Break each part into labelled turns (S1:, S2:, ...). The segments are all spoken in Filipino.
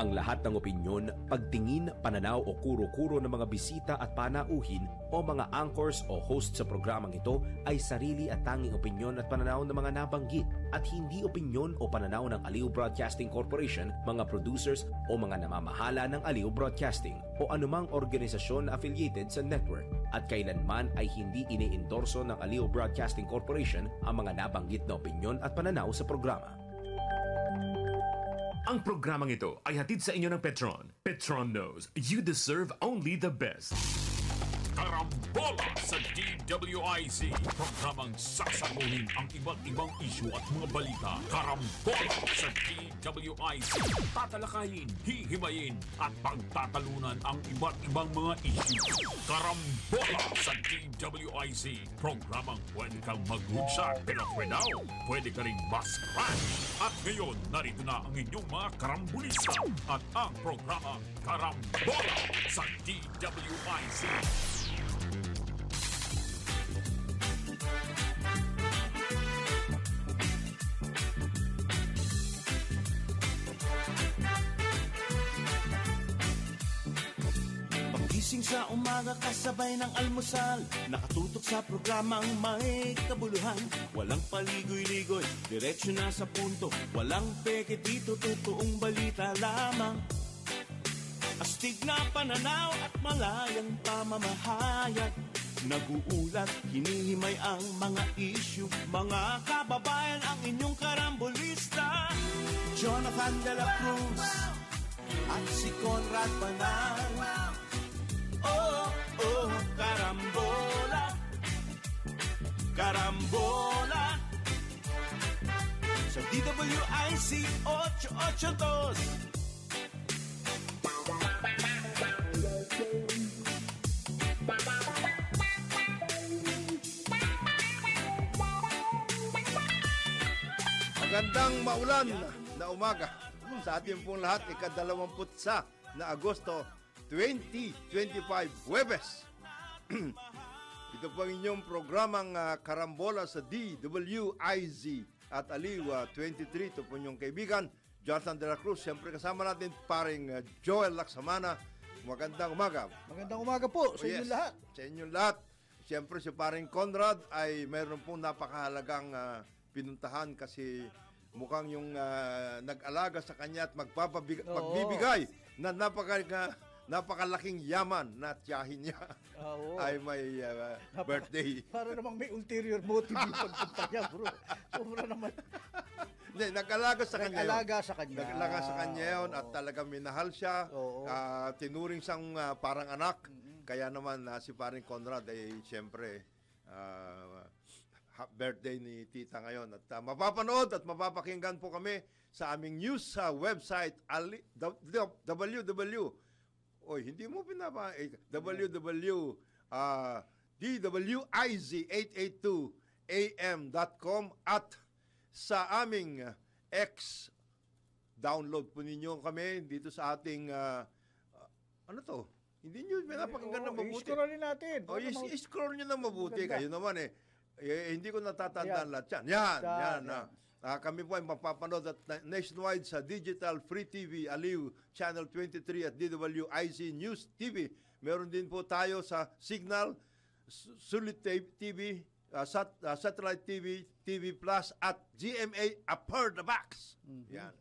S1: Ang lahat ng opinyon, pagtingin, pananaw o kuro-kuro ng mga bisita at panauhin o mga anchors o host sa programang ito ay sarili at tanging opinyon at pananaw ng mga nabanggit at hindi opinyon o pananaw ng Aliw Broadcasting Corporation, mga producers o mga namamahala ng Aliw Broadcasting o anumang organisasyon na affiliated sa network at kailanman ay hindi iniendorso ng Aliw Broadcasting Corporation ang mga nabanggit na opinyon at pananaw sa programa.
S2: Ang programang ito ay hatid sa inyo ng Petron. Petron knows you deserve only the best.
S3: Karambola sa DWIZ. Programang sasaguhin ang iba't ibang isyu at mga balita. Karambola sa DWIZ. Tatalakayin, hihimayin at pagtatalunan ang iba't ibang mga isyu. Karambola sa DWIZ. Programang pwede kang mag-hoodshot pero for now, pwede ka rin mas-crash. At ngayon, narito na ang inyong mga karambulista at ang programa Karambola sa DWIZ.
S4: Gising sa umaga kasabay ng almusal, nakatutok sa programang may kabuluhan. Walang paligoy-ligoy, diretsyo na sa punto, walang peke dito, totoong balita lamang. Astig na pananaw at malayang pamamahayag, naguulat, hinihimay ang mga issue. Mga kababayan, ang inyong karambolista, Jonathan de la Cruz at si Conrad Banal. Oh, oh, karambola, karambola sa DWIC 882.
S5: Magandang maulan na umaga sa ating pong lahat, ika-29 na Agosto 2025, Huwebes. Ito po ang inyong programang Karambola sa DWIZ at Aliw 23. Ito po inyong kaibigan, Jonathan de la Cruz. Siyempre kasama natin paring Joel Laksamana. Magandang umaga.
S6: Magandang umaga po sa inyong lahat.
S5: Sa inyong lahat. Siyempre si paring Conrad ay mayroon pong napakahalagang pinuntahan kasi mukhang yung nag-alaga sa kanya at magbibigay na napakalaking yaman na tiyahin niya ay may birthday.
S6: Para namang may ulterior motive yung pagpunta niya, bro. Sobra naman.
S5: Hindi, nag-alaga sa kanya.
S6: Nag-alaga sa kanya
S5: yun at talagang minahal siya. Tinuring siyang parang anak. Kaya naman si paring Conrad ay siyempre birthday ni Tita ngayon. At mapapanood at mapapakinggan po kami sa aming news sa website hindi mo www.dwiz882am.com at sa aming X. Download po ninyo kami dito sa ating ano to? Hindi nyo pinapakinggan na mabuti.
S6: I-scroll natin.
S5: I-scroll nyo na mabuti. Kayo naman hindi ko natatandaan lahat yan. Yan. Kami po ay mapapanood at nationwide sa Digital Free TV, Aliw, Channel 23 at DWIZ News TV. Meron din po tayo sa Signal, Sulit TV, Satellite TV, TV Plus at GMA Upper the Box. Yan.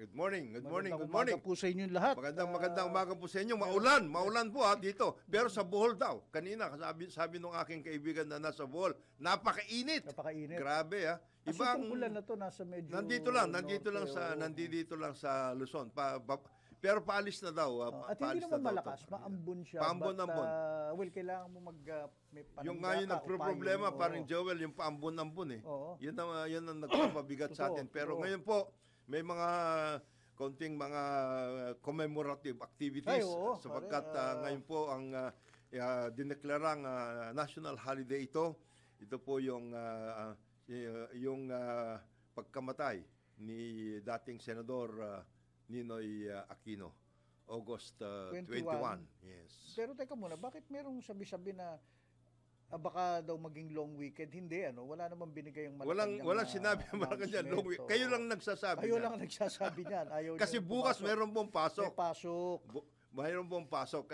S5: Good morning.
S6: Magandang umaga po sa inyo lahat.
S5: Magandang umaga po sa inyo. Maulan po dito. Pero sa Bohol daw. Kanina, sabi nung aking kaibigan na nasa Bohol, napakainit. Grabe
S6: Ibang ulan na to nasa medyo
S5: Nandito lang sa Luzon. Pero paalis na daw.
S6: At hindi naman malakas, maambon siya.
S5: Paambon-ambon.
S6: Kailangan mo may panunggata.
S5: Yung nga yung nagproblema, paring Joel, yung paambon-ambon Yun ang nagpapabigat sa atin. Pero ngayon po, may mga konting mga commemorative activities sapagkat ngayon po ang dineklarang national holiday ito. Ito po yung pagkamatay ni dating Senador Ninoy Aquino, August 21. Yes.
S6: Pero teka muna, bakit merong sabi-sabi na baka daw maging long weekend. Hindi, wala namang binigay yung Malacanang.
S5: Walang sinabi ang Malacanang long weekend. Kayo lang nagsasabi
S6: Kayo
S5: niyan.
S6: lang nagsasabi niyan. Ayaw
S5: Kasi
S6: niyo
S5: bukas
S6: pumasok.
S5: meron pong pasok.
S6: May pasok.
S5: Mayroon pong pasok.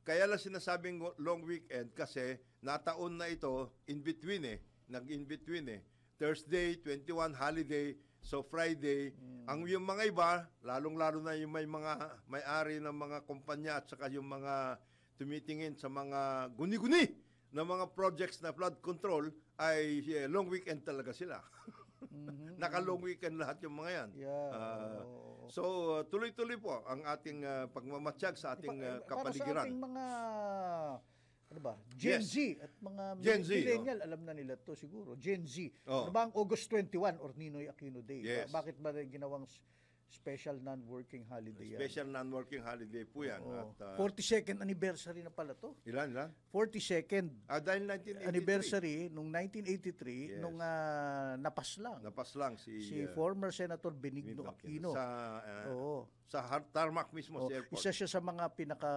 S5: Kaya lang sinasabing long weekend kasi nataon na ito in between nag-in between Thursday, 21 holiday, so Friday. Ang yung mga iba, lalong-lalo na yung may-ari ng mga kumpanya at saka yung mga tumitingin sa mga guni-guni na mga projects na flood control ay long weekend talaga sila. Naka-long weekend lahat yung mga yan.
S6: Yeah.
S5: So, tuloy-tuloy po ang ating pagmamatsyag sa ating kapaligiran.
S6: Para sa ating mga Gen Z at mga
S5: Gen Z,
S6: millennial, alam na nila to siguro. Gen Z.
S5: Oh.
S6: Ano ba ang August 21 or Ninoy Aquino Day?
S5: Yes.
S6: Bakit ba ginawang special non-working holiday yan?
S5: Special non-working holiday po yan.
S6: Oo.
S5: At,
S6: 42nd anniversary na pala to.
S5: ilan?
S6: 42nd
S5: Dahil 1983.
S6: anniversary nung 1983
S5: Yes.
S6: nung napaslang.
S5: Napaslang si
S6: former Senator Benigno Aquino.
S5: Sa tarmac mismo
S6: Oh,
S5: sa airport.
S6: isa siya sa mga pinaka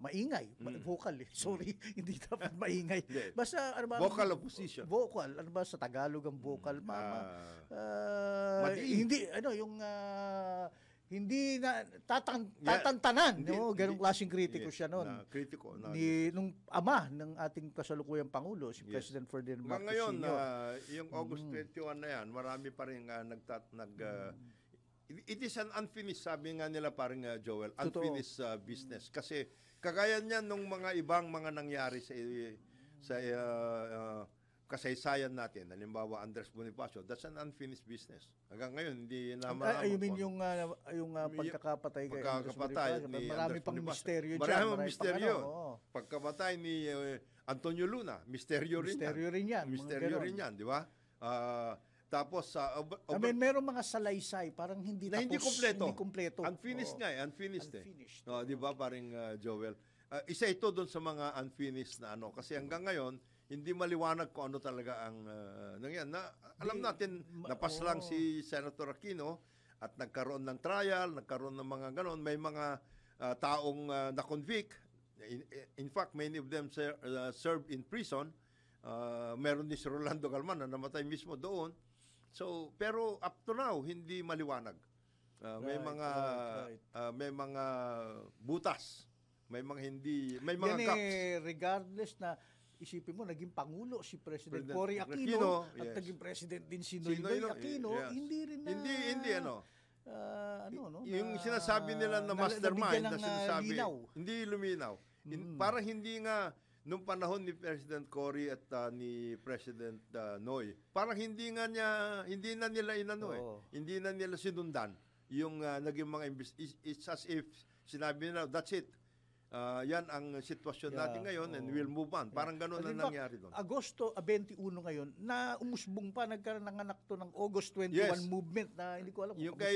S6: maingay, vocal Sorry, hindi dapat maingay.
S5: Hindi.
S6: Basta ano ba?
S5: Vocal opposition.
S6: Vocal, ano ba sa Tagalog ang vocal?
S5: Madiin.
S6: Hindi hindi na tatantanan, ganung klaseng kritiko siya noon.
S5: Kritiko.
S6: Nung ama ng ating kasalukuyang pangulo, si President Ferdinand Marcos
S5: Ngayon,
S6: Sr.
S5: yung August 21 na yan, marami pa rin it is an unfinished, sabi nga nila parang Joel, unfinished business. Kasi kagaya niyan nung mga ibang mga nangyari sa kasaysayan natin, halimbawa Andres Bonifacio, that's an unfinished business. Hanggang ngayon, hindi naman.
S6: You mean yung pagkakapatay kay
S5: ni
S6: marami
S5: Andres
S6: pang
S5: Bonifacio.
S6: misteryo dyan.
S5: Marami pang misteryo.
S6: Pagkapatay
S5: ni Antonio Luna, misteryo rin yan. Misteryo rin yan, di ba? Tapos
S6: merong mga salaysay, parang hindi
S5: na
S6: tapos,
S5: hindi
S6: kumpleto.
S5: Unfinished nga unfinished. Di ba parang Joel? Isa ito doon sa mga unfinished na kasi hanggang ngayon hindi maliwanag kung ano talaga ang nangyari. Alam natin napaslang si Senator Aquino at nagkaroon ng trial, nagkaroon ng mga ganon, may mga taong na-convict. In fact, many of them served in prison. Meron din si Rolando Galman na namatay mismo doon. So, pero up to now hindi maliwanag. May mga butas. May mga gaps.
S6: Regardless na isipin mo, naging Pangulo si President Cory Aquino at naging President din si Noynoy Aquino, hindi rin na...
S5: Hindi yung sinasabi nila na mastermind na sinasabi, hindi luminaw. Parang hindi nga nung panahon ni President Cory at ni President Noy, parang hindi na nila hindi na nila sinundan yung naging mga it's as if sinabi nila, that's it. Yan ang sitwasyon natin ngayon and we'll move on. Parang ganun na nangyari doon.
S6: Agosto 21 ngayon, na umusbong pa, nagkananak to ng August 21 movement na hindi ko alam kung
S5: yung kay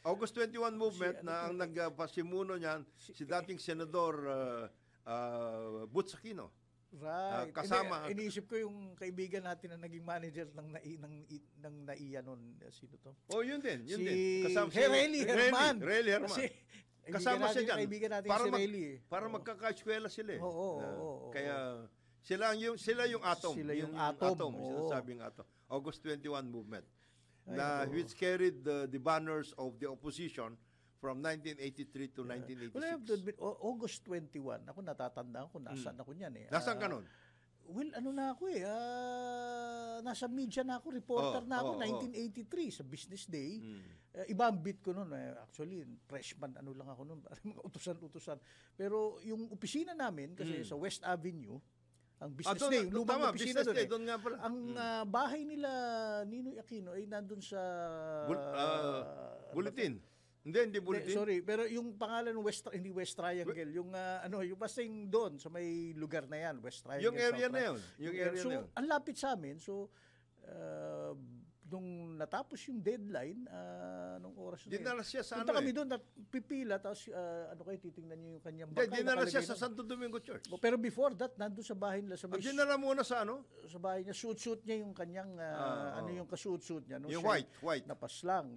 S5: August 21 movement na ang nagpasimuno niyan, si dating Senador Butch Aquino.
S6: Right.
S5: Kasama.
S6: Iniisip ko yung kaibigan natin na naging manager ng NAIA noon. Sino to?
S5: Yun din.
S6: Kasama si Relly Herman.
S5: Relly Herman. Kasama siya dyan.
S6: Kaibigan natin si Relly.
S5: Para magkakaeskwela sila. Kaya sila yung atom.
S6: Sila yung atom.
S5: Sinasabing atom. August 21 movement. Which carried the banners of the opposition from 1983 to 1986.
S6: August 21, ako natatandaan ko, nasaan ako niyan
S5: Nasaan ka nun?
S6: Well, na ako nasa media na ako, reporter na ako, 1983 sa Business Day. Iba ang beat ko noon. Actually, freshman, lang ako noon, mga utusan-utusan. Pero yung opisina namin, kasi sa West Avenue, ang Business Day, yung lumang opisina doon. Ang bahay nila, Ninoy Aquino, ay nandun sa...
S5: Bulletin. Hindi bulletin.
S6: Sorry, pero yung pangalan hindi West Triangle, yung yung basta yung doon sa may lugar na yan, West Triangle.
S5: Yung area na yun.
S6: Ang lapit sa amin. So nung natapos yung deadline, nung oras na
S5: dinala siya sa
S6: punta kami doon at pipila, tapos kayo titingnan niyo yung kanyang bangkay.
S5: Dinala siya sa Santo Domingo Church.
S6: Pero before that, nandun sa bahay nila.
S5: Dinala muna sa
S6: sa bahay niya, suit niya yung kanyang, yung kasuot-suit niya.
S5: Yung white.
S6: Napaslang.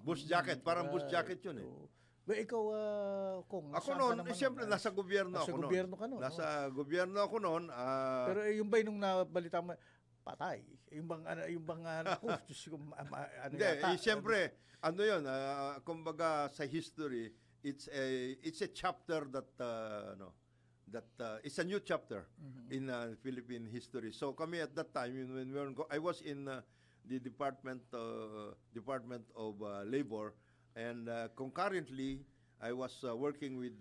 S5: Bush jacket, parang bush jacket yun .
S6: Well, ikaw, kung
S5: Ako
S6: nasaan ka
S5: noon,
S6: naman
S5: siyempre,
S6: nun?
S5: nasa gobyerno
S6: Nasa
S5: ako noon.
S6: gobyerno ka noon,
S5: Nasa gobyerno ako noon.
S6: Pero yung ba nung nabalita mo, patay? Yung bang, naku, Diyos ko, ano
S5: Hindi,
S6: yata?
S5: siyempre, ano yun, kumbaga sa history, it's a chapter that, it's a new chapter in Philippine history. So kami at that time, when we were I was in the Department of Labor, and concurrently, I was working with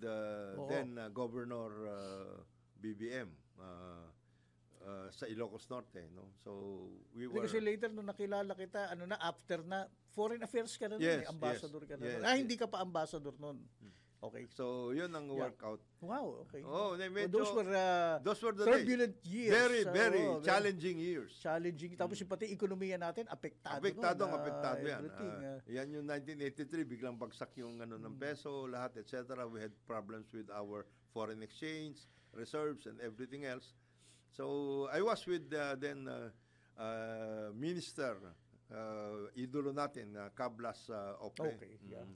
S5: then Governor BBM sa Ilocos Norte, no? So we were
S6: Kasi later nung nakilala kita, after na foreign affairs ka na nun,
S5: Yes,
S6: ambassador ka na
S5: yes,
S6: nun.
S5: yes.
S6: Hindi ka pa ambassador nun. Okay.
S5: So yun ang workout.
S6: Wow, okay.
S5: Oh,
S6: So those were the
S5: turbulent
S6: years.
S5: Very, very
S6: Oo,
S5: challenging years.
S6: challenging. Tapos yung pati ekonomiya natin, apektado
S5: Apektado
S6: nun,
S5: yan.
S6: everything,
S5: Yan yung 1983, biglang bagsak yung ng peso, lahat, etc. We had problems with our foreign exchange, reserves, and everything else. So I was with then Minister, idolo natin, Cablas Opre.
S6: Okay, yeah.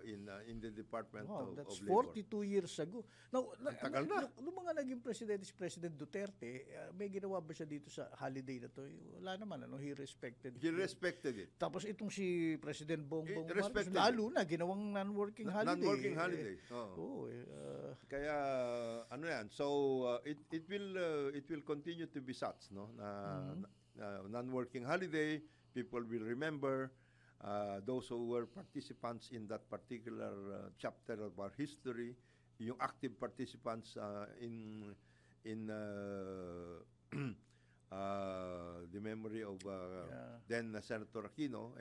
S5: In the Department
S6: Wow,
S5: of
S6: that's
S5: Labor.
S6: 42 years ago. Now,
S5: tagal na.
S6: Nung mga naging presidente si President Duterte, may ginawa ba siya dito sa holiday na to? Wala naman, he respected
S5: He respected it.
S6: Tapos itong si President Bongbong
S5: He
S6: Marcos,
S5: respected
S6: lalo na, ginawang non-working holiday.
S5: Non-working holiday. Kaya ano yan? So it will continue to be such, no? Non-working holiday, people will remember those who were participants in that particular chapter of our history, yung active participants in the memory of then Senator Aquino,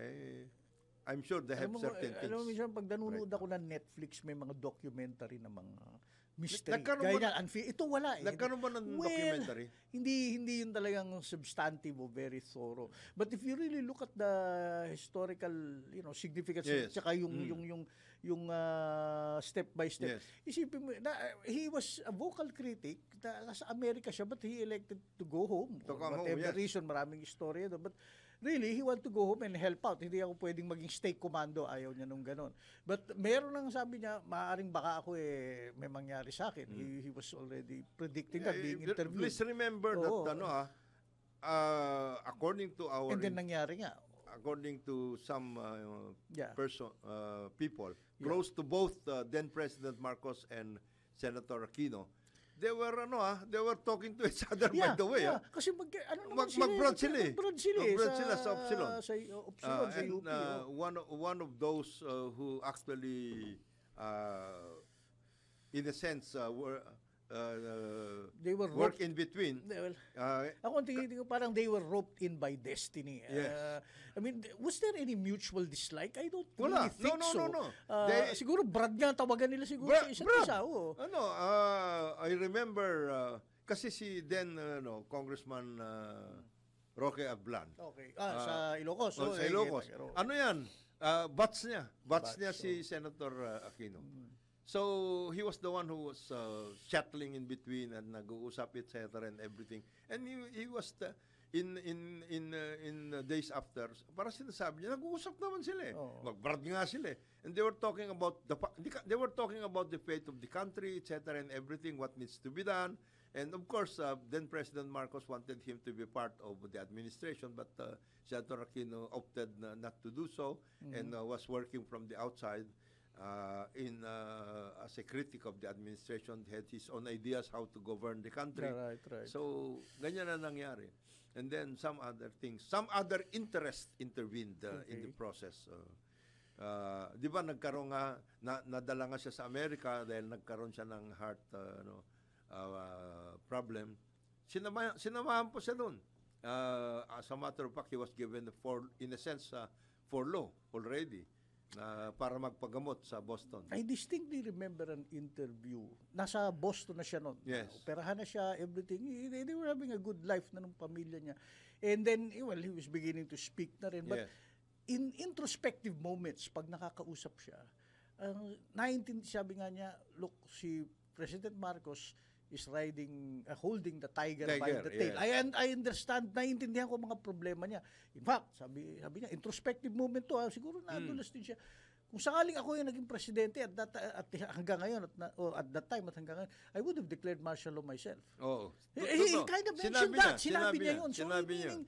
S5: I'm sure they have certain things.
S6: Alam mo, minsan pag nanonood
S5: right
S6: ako ng Netflix, may mga documentary na mga mystery.
S5: Nagkaroon
S6: Gaya
S5: ba-
S6: nga, ito wala eh.
S5: Nagkaroon ba ng documentary?
S6: Hindi yun talagang substantive o very thorough. But if you really look at the historical, significance,
S5: Yes.
S6: tsaka yung step by step,
S5: Yes.
S6: isipin mo, he was a vocal critic, nasa Amerika siya, but he elected to go home.
S5: To
S6: Or
S5: come home,
S6: whatever
S5: yes.
S6: reason, maraming istorya doon. But really, he want to go home and help out. Hindi ako pwedeng maging state commando. Ayaw niya nung ganon. But meron nang sabi niya, maaaring baka ako may mangyari sa akin. He was already predicting that, being interviewed.
S5: Please remember
S6: Oo.
S5: that according to our
S6: And then nangyari nga.
S5: according to some
S6: Yeah.
S5: people close to both then President Marcos and Senator Aquino, they were talking to each other by the way.
S6: Kasi
S5: Mag-broad sila eh.
S6: Mag-broad sila
S5: Mag-broad sila sa Opsilon.
S6: Sa Opsilon, sa
S5: And
S6: UP.
S5: one of those who actually in a sense
S6: They were
S5: work
S6: roped.
S5: in between.
S6: Well, ako ang tingin ko parang they were roped in by destiny.
S5: Yes.
S6: I mean, was there any mutual dislike? I don't
S5: Wala.
S6: really think so.
S5: No.
S6: Siguro Brad nga tawagan nila siguro sa isa't
S5: Brad.
S6: isa. Oo.
S5: I remember kasi si then Congressman Roque Ablan.
S6: Okay. Sa Ilocos.
S5: Sa Ilocos. Ano yan? Batch niya si Senator Aquino. So he was the one who was shuttling in between and nag-uusap etc. and everything. And he was in days after, para sinasabi niya, nag-uusap naman sila eh. Mag-brad nga sila eh. And they were talking about the fate of the country, etc. and everything, what needs to be done. And of course, then President Marcos wanted him to be part of the administration, but Senator Aquino opted not to do so and was working from the outside as a critic of the administration, had his own ideas how to govern the country.
S6: Right.
S5: So, ganyan na nangyari. And then some other things, some other interest intervened in the process. Di ba nagkaroon nga, nadala nga siya sa Amerika dahil nagkaroon siya ng heart problem. Sinamahan po siya doon. As a matter of fact, he was given in a sense for law already para magpagamot sa Boston.
S6: I distinctly remember an interview. Nasa Boston na siya noon.
S5: Yes.
S6: Operahan na siya, everything. They were having a good life na ng pamilya niya. And then, he was beginning to speak na rin. But
S5: Yes.
S6: in introspective moments, pag nakakausap siya, sabi nga niya, look, si President Marcos is holding the tiger by the tail.
S5: yes.
S6: I understand, naiintindihan ko mga problema niya. In fact, sabi niya, introspective moment to, siguro nadulas din siya. kung sakaling ako yung naging presidente at hanggang ngayon at that time at hanggang ngayon, I would have declared martial law myself.
S5: Oo.
S6: He kind of mentioned that. Sinabi niya yun. So, meaning,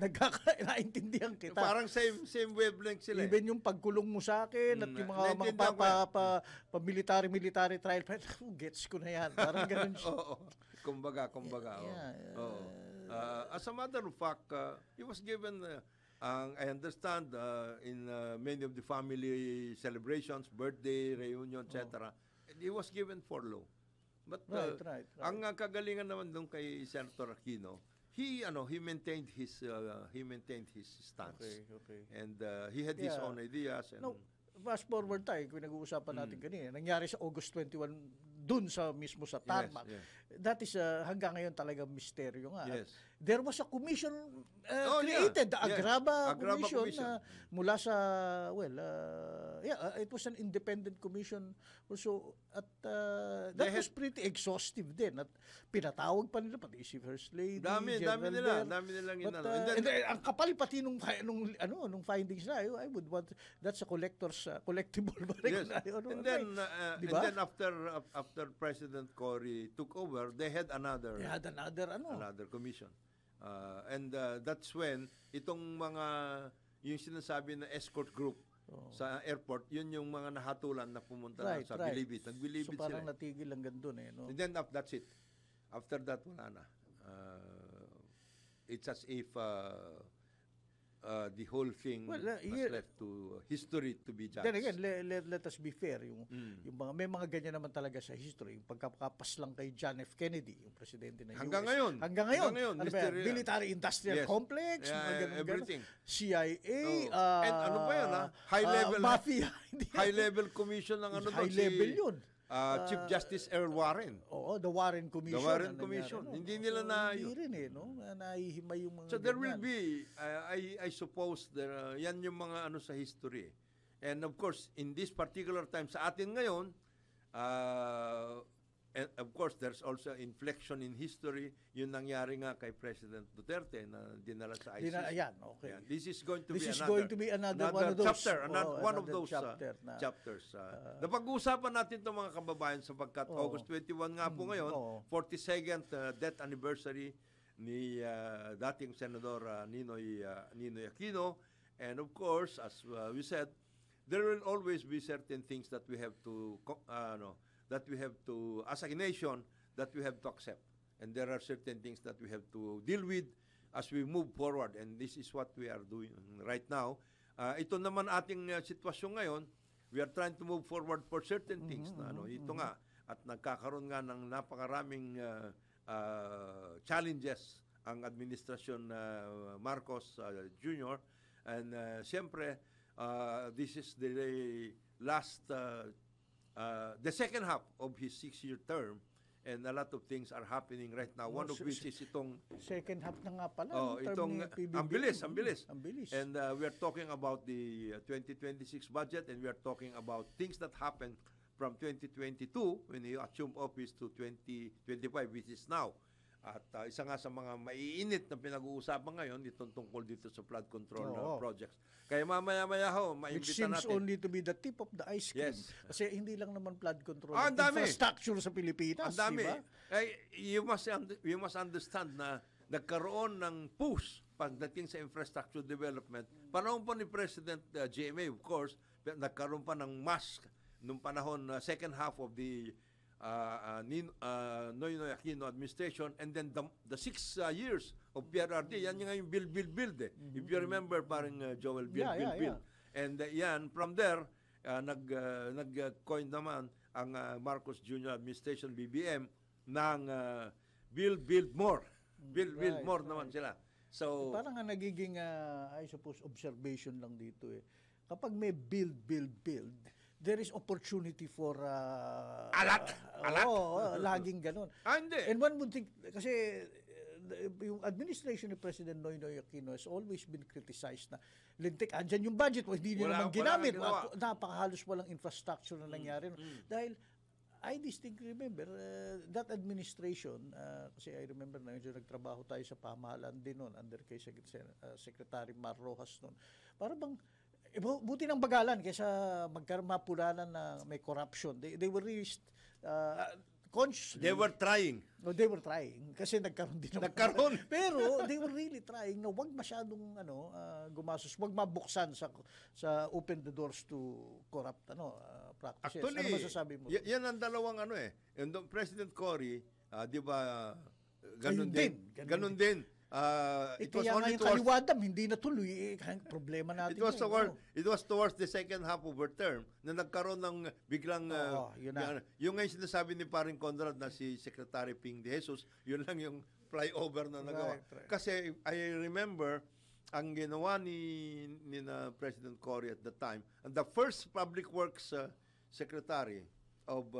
S6: nagkakaintindihan kita.
S5: Parang same wavelength sila.
S6: Even yung pagkulong mo sa akin at yung mga military trial, gets ko na yan. Parang ganun siya.
S5: Oo. Kumbaga. As a matter of fact, he was given, I understand, in many of the family celebrations, birthday, reunion, etc., he was given furlough. But
S6: Right.
S5: ang kagalingan naman doon kay Senator Aquino, he maintained his stance.
S6: Okay.
S5: And he had his own ideas. And,
S6: No, fast forward tayo, kung nag-uusapan natin kanina, nangyari sa August 21 dun mismo sa tarmac.
S5: Yes.
S6: That is hanggang ngayon talaga misteryo nga.
S5: Yes.
S6: There was a commission created, the Agraba Commission, mula sa, it was an independent commission also at that was pretty exhaustive din at pinatawag pa nila pati si First Lady,
S5: dami nilang inano.
S6: And then, ang kapal pati nung findings na, I would want, that's a collectible.
S5: Yes. And then after President Cory took over, they had another commission. And that's when itong yung sinasabi na escort group sa airport, yun yung mga nahatulan na pumunta na sa Bilibid. Nagbilibid
S6: so, parang
S5: sila.
S6: natigil lang gandun no?
S5: And then that's it. After that, wala na. It's as if the whole thing was left to history to be judged.
S6: Then again, let us be fair. Yung may mga ganyan naman talaga sa history. Yung pagkakapas lang kay John F. Kennedy, yung presidente ng US.
S5: Hanggang ngayon.
S6: Ano ba yan? Military-industrial complex,
S5: everything.
S6: CIA,
S5: and ano ba yun, high-level
S6: mafia.
S5: high-level commission ng
S6: high-level yun.
S5: Chief Justice Earl Warren.
S6: Oo, the Warren Commission.
S5: The Warren Commission. Hindi nila
S6: Hindi rin nahihimay yung mga
S5: So there will be, I suppose, yan yung mga sa history. And of course, in this particular time, sa atin ngayon, and of course, there's also inflection in history. Yung nangyari nga kay President Duterte na dinala sa ICC.
S6: Okay.
S5: This is going to be
S6: another one of those
S5: chapter, one of those
S6: chapters.
S5: Napag-uusapan natin itong mga kababayan sapagkat August 21 nga po ngayon, 42nd death anniversary ni dating Senador Ninoy Aquino. And of course, as we said, there will always be certain things that we have to as a nation, that we have to accept. And there are certain things that we have to deal with as we move forward. And this is what we are doing right now. Ito naman ating sitwasyon ngayon, we are trying to move forward for certain things. Ito nga, at nagkakaroon nga ng napakaraming challenges ang administrasyon Marcos Jr. And siyempre, this is the last the second half of his 6-year term, and a lot of things are happening right now. One of which is itong
S6: second half na nga pala.
S5: Itong ang bilis. And we are talking about the 2026 budget, and we are talking about things that happened from 2022 when he assumed office to 2025, which is now. At isa nga sa mga maiinit na pinag-uusapan ngayon, itong tungkol dito sa flood control projects. Kaya mamaya-maya
S6: which
S5: maimbita natin.
S6: Which seems only to be the tip of the ice cream.
S5: Yes.
S6: Kasi hindi lang naman flood control.
S5: Ang dami.
S6: Infrastructure sa Pilipinas.
S5: Ang dami.
S6: Diba?
S5: You must understand na nagkaroon ng push pagdating sa infrastructure development. Panahon po ni President GMA, of course, nagkaroon pa ng mask nung panahon, second half of the Noynoy Aquino administration, and then the 6 years of PRRD, yan yung build If you remember, parang Joel, build. And yan, from there, nag-coin naman ang Marcos Jr. administration, BBM, ng build more. Build more naman sila. So,
S6: parang nga nagiging, I suppose, observation lang dito Kapag may build, there is opportunity for
S5: alat.
S6: Laging ganun.
S5: Hindi.
S6: And one would think, kasi yung administration ni President Noynoy Aquino has always been criticized na lintik, andyan yung budget, hindi nyo naman ginamit. Napakahalos walang infrastructure na nangyari. Dahil, I distinctly remember that administration, kasi I remember na nagtrabaho tayo sa pamahalaan din noon under kay Secretary Mar Rojas noon. Para bang Buti ng bagalan kaysa magkarmapulanan na may corruption. They were really consciously.
S5: They were trying.
S6: No, they were trying kasi nagkaroon din.
S5: Nagkaroon.
S6: Pero they were really trying na wag masyadong gumasos, wag mabuksan sa open the doors to corrupt practices.
S5: Actually,
S6: ano masasabi mo?
S5: Yan ang dalawang Yung President Cory, di ba,
S6: Ayun
S5: ganun din. It was
S6: kaya
S5: only
S6: nga yung kaliwadam, hindi natuloy. Problema natin.
S5: It was towards the second half of her term na nagkaroon ng biglang
S6: yun na.
S5: yung ngayon sinasabi ni Paring Conrad na si Secretary Ping de Jesus, yun lang yung flyover na nagawa.
S6: Right.
S5: Kasi I remember ang ginawa ni na President Cory at the time, and the first public works secretary of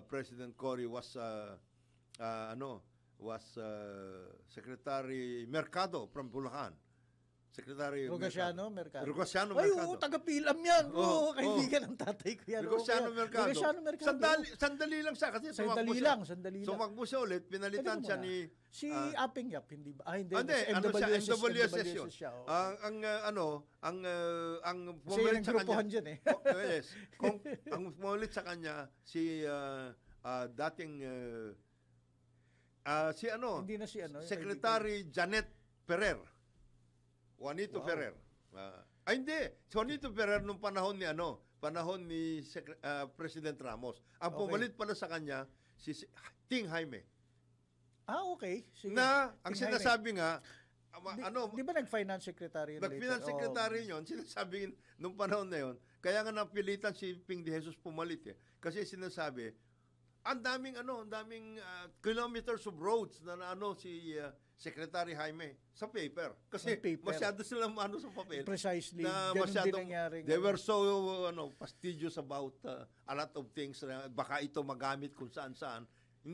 S5: President Cory was Secretary Mercado from Bulacan. Secretary
S6: Rogasiano Mercado.
S5: Rogasiano
S6: Ay,
S5: Mercado.
S6: taga-Pilam yan. Kaibigan ng tatay ko yan.
S5: Rogasiano Mercado.
S6: Rogasiano Mercado.
S5: Sandali lang siya kasi
S6: Sandali lang.
S5: Sumakbo siya ulit, pinalitan siya ni
S6: si Aping Yap, hindi ba? Hindi.
S5: MWSS siya. Ang pumalit sa kanya.
S6: Dyan, eh.
S5: Yes. Ang pumalit sa kanya si dating
S6: hindi na si
S5: Secretary Janet Ferrer. Juanito Ferrer. Hindi. Juanito Ferrer nung panahon ni President Ramos. Ang pumalit pala sa kanya si Ting Jaime.
S6: Okay. Sige.
S5: Na ang sinasabi nga
S6: di ba nag-finance secretary yun?
S5: Nag-finance secretary yun, sinasabi nung panahon na yun, kaya nga napilitan si Ping de Jesus pumalit Kasi sinasabi, ang daming kilometers of roads na si Secretary Jaime sa paper. Kasi masyado silang sa papel.
S6: Precisely.
S5: Na masyadong, they were so fastidious about a lot of things. Baka ito magamit kung saan-saan.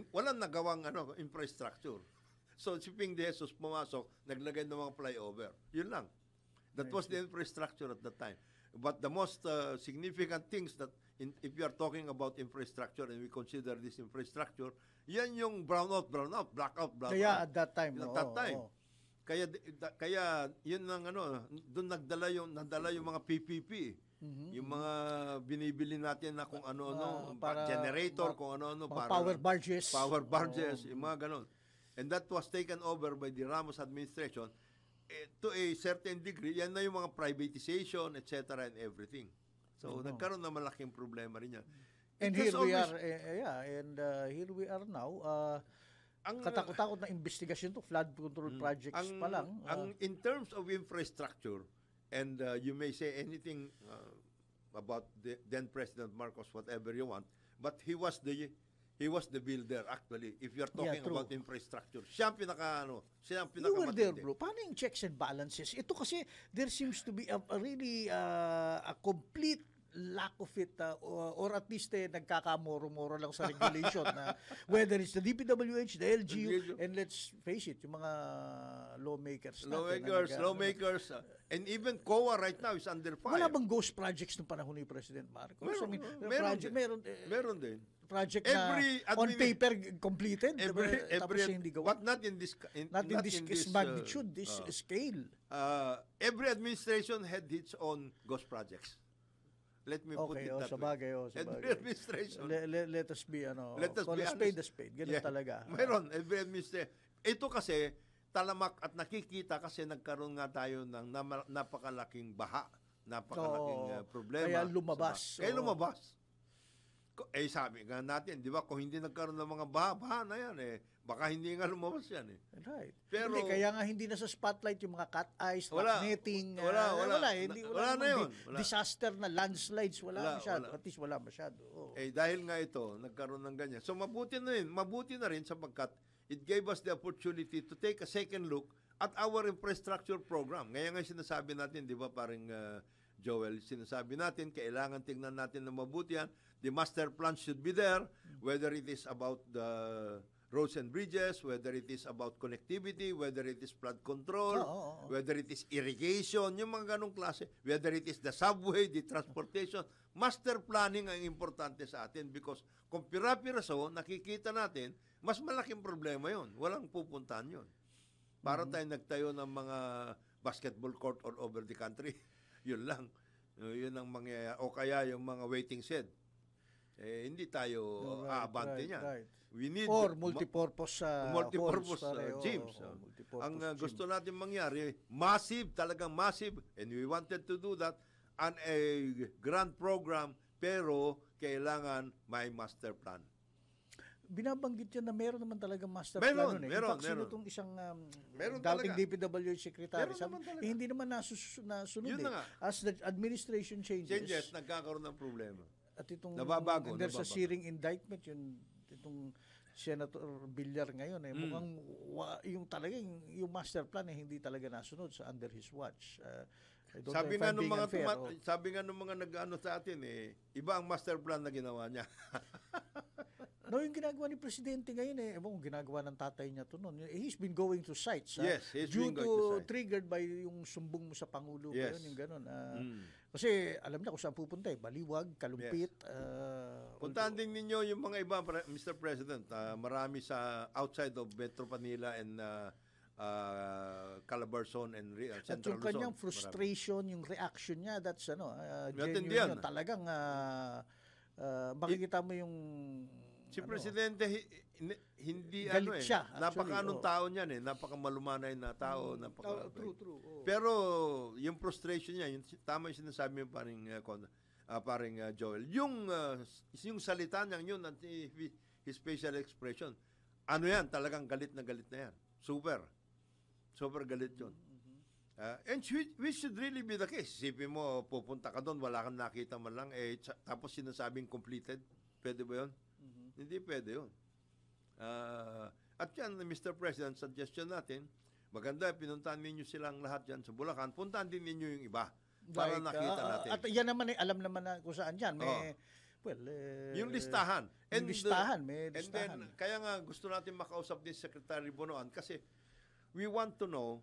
S5: Walang nagawang infrastructure. So si Ping de Jesus pumasok, naglagay ng mga flyover. Yun lang. That was the infrastructure at that time. But the most significant things that if you are talking about infrastructure and we consider this infrastructure, yan yung blackout.
S6: Kaya at that time.
S5: Kaya yun lang doon nadala yung mga PPP. Yung mga binibili natin na kung generator, kung para
S6: power barges.
S5: Yung mga ganon. And that was taken over by the Ramos administration to a certain degree. Yan na yung mga privatization, etc. and everything. So, nagkaroon na malaking problema rin yan.
S6: And here we are now. Katakot-takot na investigasyon to flood control projects pa lang.
S5: In terms of infrastructure, and you may say anything about then President Marcos, whatever you want, but he was the builder actually. If you're talking about infrastructure, siya ang pinaka
S6: You were there, bro. Paano yung checks and balances? Ito kasi there seems to be a really a complete lack of it or at least nagkakamoro-moro lang sa regulation na whether it's the DPWH, the LGU, and let's face it, yung mga lawmakers, and even COA right now is under fire. Wala bang ghost projects nung panahon ni President Marcos?
S5: Meron din.
S6: Project na on paper completed, tapos hindi gawa.
S5: But not in this
S6: magnitude, this scale.
S5: Every administration had its own ghost projects. Let me put it that way. Every administration.
S6: Let us be call a spade a spade. Ganun talaga.
S5: Mayroon, every administration. Ito kasi, talamak at nakikita kasi nagkaroon nga tayo ng napakalaking baha, napakalaking problema.
S6: Kaya lumabas.
S5: Lumabas. Sabi nga natin, di ba, kung hindi nagkaroon ng mga baha na yan, baka hindi nga lumabas yan.
S6: Right.
S5: Pero,
S6: kaya nga hindi na sa spotlight yung mga cat eyes, netting.
S5: Wala na yun.
S6: Disaster na landslides, wala masyado. At least wala masyado.
S5: Dahil nga ito, nagkaroon ng ganyan. So mabuti na rin sapagkat it gave us the opportunity to take a second look at our infrastructure program. Ngayon nga sinasabi natin, di ba, parang Joel, sinasabi natin, kailangan tingnan natin na mabuti yan. The master plan should be there, whether it is about the roads and bridges, whether it is about connectivity, whether it is flood control, whether it is irrigation, yung mga ganong klase, whether it is the subway, the transportation. Master planning ang importante sa atin because kung pira-piraso, nakikita natin, mas malaking problema yon. Walang pupuntahan yon. Para tayo nagtayo ng mga basketball court all over the country. Yun lang. Yun ang mangyayari. O kaya yung mga waiting shed. Hindi tayo aabante niyan.
S6: Right.
S5: We need
S6: Or multipurpose
S5: multipurpose
S6: halls, pareho.
S5: gyms.
S6: Multipurpose
S5: Ang
S6: gym.
S5: gusto natin mangyari, massive, talagang massive, and we wanted to do that, and a grand program, pero kailangan may master plan.
S6: Binabanggit yan na meron naman talaga master
S5: Meron,
S6: plan.
S5: meron,
S6: In fact, sino
S5: meron.
S6: itong isang
S5: Meron
S6: dating
S5: talaga.
S6: DPWH secretary,
S5: Meron
S6: sabi,
S5: naman talaga.
S6: hindi naman nasunod
S5: Yun na nga.
S6: As the administration
S5: Changes, nagkakaroon ng problema.
S6: at itong
S5: Nababago,
S6: and there's a
S5: nababago.
S6: searing indictment itong Senator Villar ngayon mukhang yung talaga yung master plan hindi talaga nasunod sa under his watch. I don't
S5: Sabi
S6: know if
S5: nga
S6: I'm
S5: nung
S6: being
S5: mga
S6: unfair,
S5: sabi nga nung mga nag-ano sa atin iba ang master plan na ginawa niya.
S6: No, yung ginagawa ni Presidente ngayon ewan kung ginagawa ng tatay niya to noon. He's been going to sites.
S5: Yes, he's
S6: due
S5: been going to sites.
S6: triggered by yung sumbong mo sa Pangulo
S5: Yes.
S6: ngayon, yung gano'n. Kasi alam na kung saan pupunta Baliwag, Kalumpit.
S5: Puntahan din ninyo yung mga iba, Mr. President. Marami sa outside of Metro Manila and Calabarzon and
S6: at
S5: Central
S6: yung kanyang
S5: Luzon.
S6: frustration, yung reaction niya, that's
S5: Natindihan.
S6: genuine yun. Talagang makikita mo yung
S5: Si Presidente hindi
S6: galit siya,
S5: napaka-anong
S6: actually,
S5: tao niyan napaka-malumanay na tao,
S6: true. Oh.
S5: Pero yung frustration niya, yung tama yung sinasabi mo paring Joel, yung salita niya yun at his facial expression, ano yan, talagang galit na yan. Super galit yun. And which should really be the case. Isipin mo, pupunta ka doon, wala kang nakita man lang, tapos sinasabing completed. Pwede ba yun? Hindi pwede yun. At yan, Mr. President, suggestion natin, maganda, pinuntahan ninyo silang lahat dyan sa Bulacan, puntahan din ninyo yung iba para nakita natin.
S6: At yan naman alam naman na kung saan dyan. May,
S5: yung listahan.
S6: Yung listahan, may
S5: And
S6: listahan.
S5: then, kaya nga gusto natin makausap din Secretary Bonoan kasi we want to know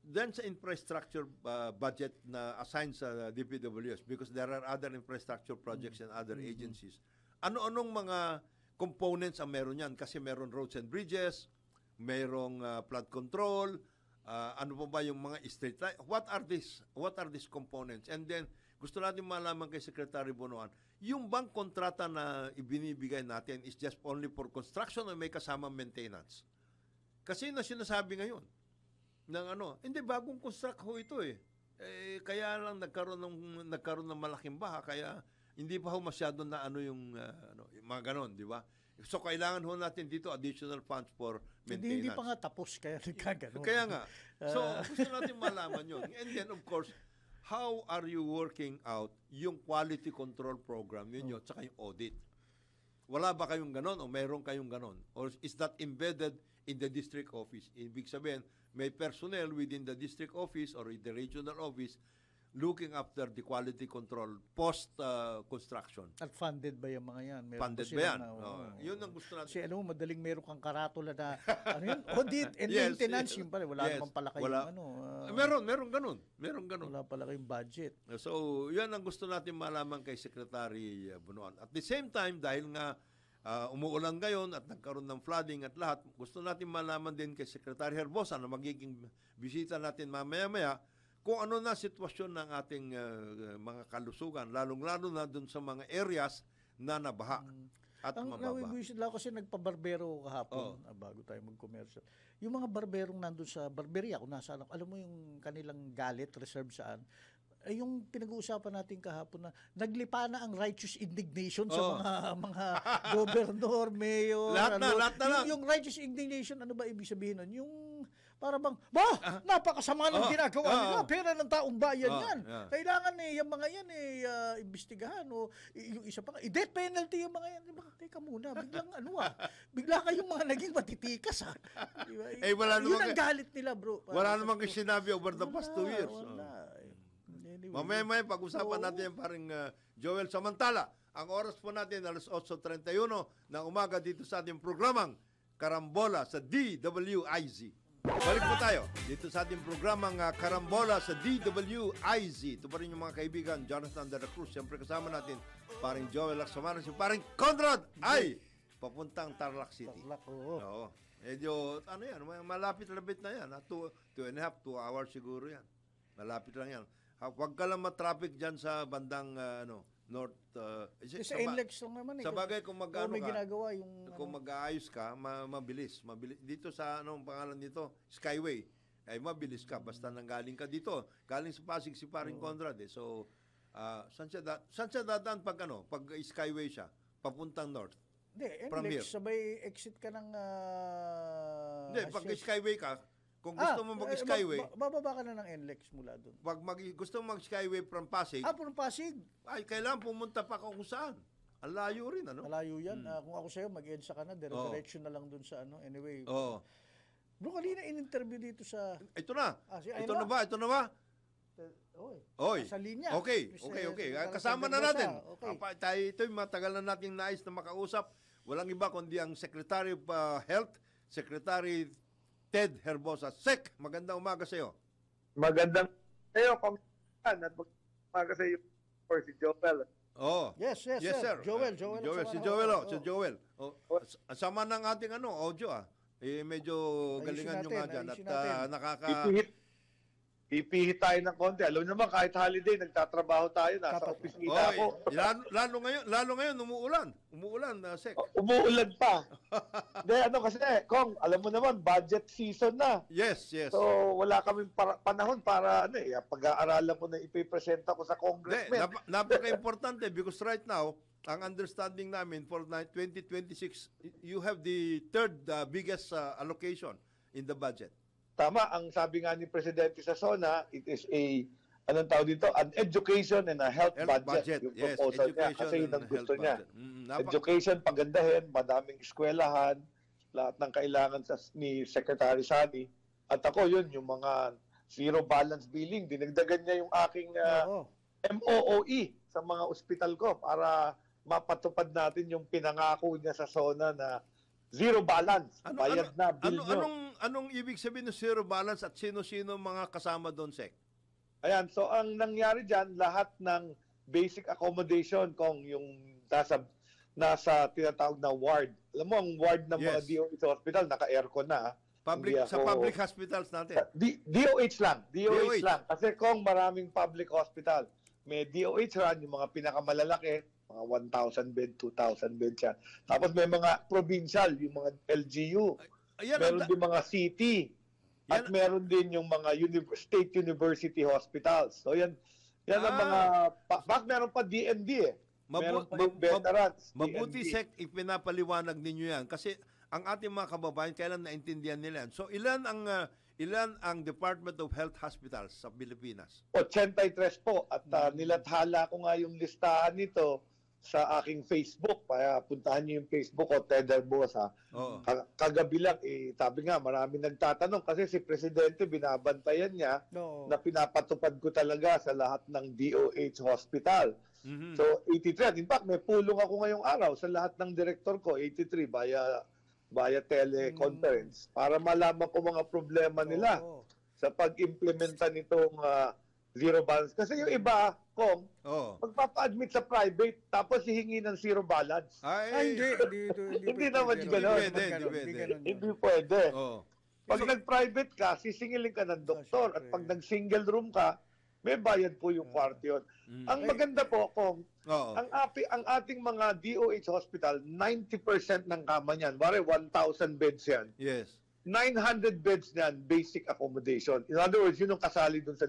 S5: then sa infrastructure budget na assigned sa DPWS because there are other infrastructure projects and other agencies. Ano-anong mga components ang meron yan? Kasi meron roads and bridges, merong flood control, ano pa ba yung mga street light? What are these components? And then, gusto natin malaman kay Secretary Bonoan, yung bang kontrata na ibinibigay natin is just only for construction o may kasama maintenance? Kasi na sinasabi ngayon, ng hindi, bagong construct ho ito kaya lang nagkaroon ng malaking baha, kaya hindi pa ho masyado na yung mga ganon, di ba? So, kailangan ho natin dito additional funds for maintenance.
S6: Hindi pa nga tapos, kaya nagkaganon.
S5: Kaya nga. So, gusto natin malaman yun. And then, of course, how are you working out yung quality control program ninyo at saka yung audit? Wala ba kayong ganon o meron kayong ganon? Or is that embedded in the district office? Ibig sabihin, may personnel within the district office or in the regional office looking after the quality control post-construction.
S6: At funded ba yung mga yan? Meron
S5: Funded
S6: ba
S5: ba yan?
S6: yun
S5: Yun ang gusto natin.
S6: Kasi madaling meron kang karatula na audit and maintenance, yung pala, wala naman pala kayong
S5: meron ganun.
S6: Wala pala kayong budget.
S5: So, yan ang gusto natin malaman kay Secretary Bonoan. At the same time, dahil nga umuulan ngayon at nagkaroon ng flooding at lahat, gusto natin malaman din kay Secretary Herbosa na magiging bisita natin mamaya-maya kung ano na sitwasyon ng ating mga kalusugan, lalong-lalo na dun sa mga areas na nabaha at mababaha. Ang
S6: nawiwisit lang kasi nagpa-barbero kahapon, bago tayo mag-commercial. Yung mga barberong nandun sa barberia, kung nasaan, alam mo yung kanilang galit, reserve saan, yung pinag-uusapan natin kahapon na naglipa na ang righteous indignation sa mga gobernador, mayor,
S5: lahat na lang.
S6: Yung righteous indignation, ano ba ibig sabihin nun? Yung para bang, napakasama ng ginagawa nila, pera ng taong bayan yan. Kailangan yung mga yan imbestigahan o yung isa pa, death penalty yung mga yan. Teka muna, bigla kayong mga naging matitikas Diba? Yun ang galit nila, bro.
S5: Wala namang sinabi over the past 2 years.
S6: Anyway,
S5: mamaya pag-usapan natin paring Joel. Samantala, ang oras po natin alas 8:31 ng umaga dito sa ating programang Karambola sa DWIZ. Balik po tayo dito sa ating programang Karambola sa DWIZ. Ito pa rin yung mga kaibigan, Jonathan de la Cruz. Siyempre kasama natin paring Joel Lacsamana, si paring Conrad ay papuntang Tarlac City.
S6: Tarlac, oo.
S5: Medyo, malapit-lapit na yan. 2 hours siguro yan. Malapit lang yan. Huwag ka lang matraffic dyan sa bandang north.
S6: Sa NLEX lang naman
S5: Sa bagay kung
S6: may
S5: ka,
S6: ginagawa yung
S5: kung mag-aayos ka, mabilis. Dito sa anong pangalan nito? Skyway. Ay mabilis ka basta nanggaling ka dito. Galing sa Pasig si Paring Conrad eh. So saan siya dadaan pag Skyway siya papuntang north?
S6: Hindi,
S5: From
S6: NLEX
S5: here.
S6: sabay exit ka ng
S5: Hindi, pag Skyway ka, kung gusto mo mag-Skyway,
S6: bababa ka na ng NLEX mula doon.
S5: pag gusto mo mag-Skyway from Pasig,
S6: From Pasig.
S5: ay kailangan pumunta pa kung saan. Ang layo rin, ano?
S6: Malayo yan. Kung ako sa'yo, mag-EDSA ka na. Diretso na lang doon sa Anyway.
S5: Oo.
S6: Bro, kanina in-interview dito sa...
S5: Ito na.
S6: ayun
S5: Ito na ba? Ito na ba? Oy.
S6: Sa linya.
S5: Okay. Kasama na natin.
S6: Okay.
S5: Ito'y matagal na nating nais na makausap. Walang iba kundi ang Secretary of Health, Secretary Ted Herbosa. Sec, magandang umaga sa iyo.
S7: Magandang kayo, Congressman, at umaga sa iyo for si Joel.
S5: Oh.
S6: Yes,
S5: sir.
S6: Joel.
S5: Si Joel. Oh. Sama ng ating audio medyo galingan nyo nga dyan at
S7: Pipihit tayo ng konti. Alam nyo naman, kahit holiday, nagtatrabaho tayo. Nasa opisina ako.
S5: Lalo ngayon, umuulan. Umuulan, Sec.
S7: Umuulan pa. Hindi, kasi, Kong, alam mo naman, budget season na.
S5: Yes.
S7: So, wala kaming panahon para, pag-aaralan ko na ipipresenta ko sa congressman.
S5: Napaka-importante because right now, ang understanding namin for 2026, you have the third biggest allocation in the budget.
S7: Tama, ang sabi nga ni Presidente sa SONA, it is an education and a health budget. Yung proposal niya, kasi yun ang gusto niya. Education, pagandahin, madaming eskwelahan, lahat ng kailangan ni Secretary Sani. At ako yun, yung mga zero balance billing, dinagdagan niya yung aking MOOE sa mga ospital ko para mapatupad natin yung pinangako niya sa SONA na zero balance. Bayad na bill nyo.
S5: Anong ibig sabihin ng zero balance at sino-sino mga kasama doon, Sec?
S7: Ayan, so ang nangyari dyan, lahat ng basic accommodation kung yung nasa tinatawag na ward. Alam mo, ang ward ng mga DOH hospital, naka-aircon na.
S5: Sa public hospitals natin.
S7: DOH lang. DOH lang. Kasi kung maraming public hospital, may DOH run, yung mga pinakamalalaki, mga 1,000 bed, 2,000 bed yan. Tapos may mga provincial, yung mga LGU. Meron din mga city. At meron din yung mga state university hospitals. So yan ang mga, bakit meron pa DND meron pa yung veterans.
S5: Mabuti, Sec, ipinapaliwanag ninyo yan. Kasi ang ating mga kababayan, kailan naintindihan nila yan. So ilan ang Department of Health Hospitals sa Pilipinas?
S7: 83 po. At nilathala ko nga yung listahan nito sa aking Facebook. Kaya puntahan niyo yung Facebook ko, Ted Herbosa. Kagabi lang, sabi nga, marami nagtatanong kasi si Presidente binabantayan niya na pinapatupad ko talaga sa lahat ng DOH hospital. Mm-hmm. So, 83. In fact, may pulong ako ngayong araw sa lahat ng direktor ko, 83, via teleconference, para malaman ko mga problema nila sa pag-implementa nitong zero balance. Kasi yung iba, Kong, magpapa-admit sa private, tapos hihingi ng zero balance. Hindi naman gano'n. Hindi pwede. Pag nag-private ka, sisingilin ka ng doktor. At pag nag-single room ka, may bayad po yung kwarto yun. Ang maganda po, Kong, ang ating mga DOH hospital, 90% ng kama niyan, bari 1,000 beds yan.
S5: Yes.
S7: 900 beds niyan, basic accommodation. In other words, yun ang kasali dun sa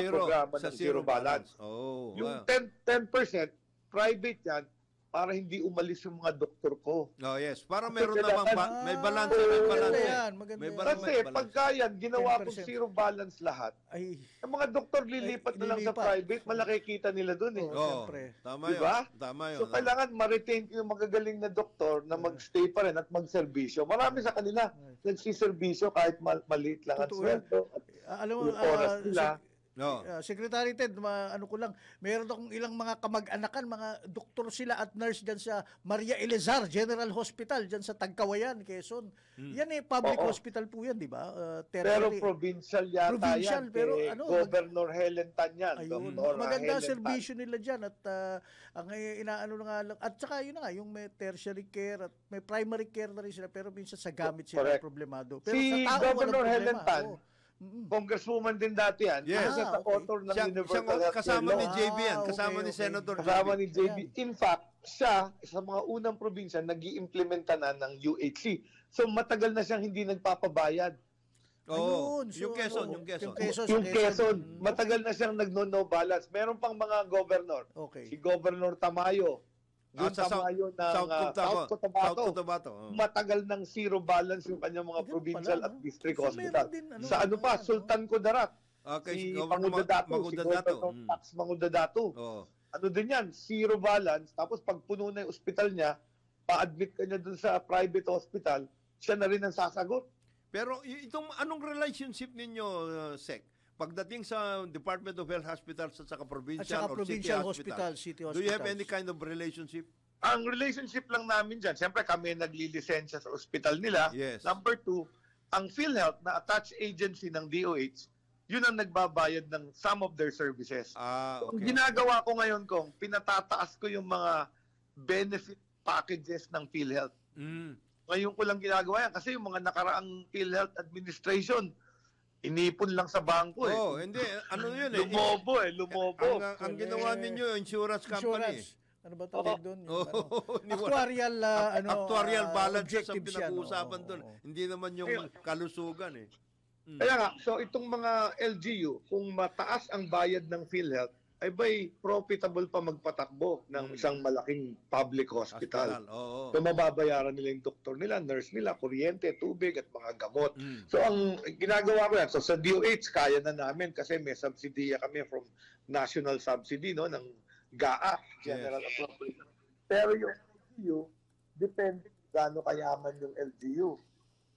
S7: programa ng zero balance. Yung 10% private yan para hindi umalis yung mga doktor ko.
S5: Yes. Para meron namang may balance.
S7: Kasi pagka yan, ginawa kong zero balance lahat, yung mga doktor lilipat na lang sa private, malaki kita nila dun eh.
S5: Tama
S7: diba?
S5: yun. Tama yun.
S7: So kailangan ma-retain ko yung magagaling na doktor na mag-stay pa rin at mag-serbisyo. Marami sa kanila nagsiservisyo kahit maliit lang ang sweldo.
S6: Alam mo,
S7: oras nila.
S6: Secretary Ted, ano ko lang, meron akong ilang mga kamag-anakan, mga doktor sila at nurse dyan sa Maria Elezar General Hospital, dyan sa Tagkawayan, Quezon. Yan public hospital po yan, di ba?
S7: Pero provincial yata yan.
S6: Pero
S7: Governor Helen Tanyan.
S6: Maganda ang serbisyo nila dyan at ang inaano na nga lang. At saka yun na nga, yung may tertiary care at may primary care na rin sila, pero minsan sa gamit sila problemado. Pero
S7: si
S6: sa tao,
S7: Governor Helen Tan, Congresswoman din dati yan.
S5: Yes.
S7: Isa sa author ng Universal Health
S5: kasama
S7: Care
S5: ni
S7: Law.
S5: JB yan.
S6: Ah,
S5: Kasama
S6: okay,
S5: ni
S6: okay.
S5: Senator
S7: Kasama
S5: JB.
S7: ni JB. In fact, siya, sa mga unang probinsya, nag-iimplementa na ng UHC. So, matagal na siyang hindi nagpapabayad.
S5: Oo.
S6: Ayun, so,
S5: Yung Quezon,
S6: ano,
S5: yung Quezon.
S7: Yung Quezon, matagal na siyang nag-no balance. Meron pang mga governor.
S6: Okay.
S7: Si Governor Tamayo. Yung
S5: Sa
S7: Tamayo ng
S5: South
S7: South Cotabato.
S5: Cotabato. Oh.
S7: Matagal ng zero balance yung kanyang mga
S6: Ganun
S7: provincial
S6: pala,
S7: at
S6: no?
S7: district
S6: So,
S7: hospital.
S6: meron din, ano,
S7: Sa ano pa,
S6: ano,
S7: Sultan Kudarat.
S5: Okay,
S7: Si
S5: Governor
S7: Mangudadato. Si
S5: Mangudadato.
S7: Governor Tax Mangudadato.
S5: Oo.
S7: Ano din yan, zero balance. Tapos pag puno na yung ospital niya, pa-admit ka niya dun sa private hospital, siya na rin ang sasagot.
S5: Pero itong anong relationship ninyo, Sec? Pagdating sa Department of Health Hospitals at saka provincial
S6: At saka
S5: or
S6: provincial
S5: city
S6: hospital,
S5: hospitals,
S6: city
S5: do you have
S6: hospitals.
S5: any kind of relationship?
S7: Ang relationship lang namin dyan, siyempre kami naglilisensya sa ospital nila.
S5: Yes.
S7: Number 2, ang PhilHealth na attached agency ng DOH, yun ang nagbabayad ng some of their services.
S5: Ah,
S7: So, ang
S5: okay.
S7: ginagawa ko ngayon, Kong, pinatataas ko yung mga benefit packages ng PhilHealth.
S5: Mm.
S7: Ngayon ko lang ginagawa yan kasi yung mga nakaraang PhilHealth administration, inipon lang sa bangko eh.
S5: Oh, hindi. Ano yun eh?
S7: Lumobo.
S5: Ang ginawa ninyo, insurance company.
S6: Insurance. Ano ba tawag doon? Yung,
S5: Oh,
S6: ano, actuarial,
S5: actuarial balance sa
S6: objectives yan,
S5: pinag-uusapan
S6: oo,
S5: doon.
S6: oo.
S5: Hindi naman yung kalusugan eh.
S7: Kaya nga, so itong mga LGU, kung mataas ang bayad ng PhilHealth, ay ba'y profitable pa magpatakbo ng isang malaking public hospital.
S5: Oo.
S7: So mababayaran nila yung doktor nila, nurse nila, kuryente, tubig at mga gamot.
S5: Mm.
S7: So ang ginagawa ko yan, so sa DOH kaya na namin kasi may subsidiya kami from national subsidy no ng GAA, General Appropriation. Pero yung LGU, depende kung gaano kayaman yung LGU.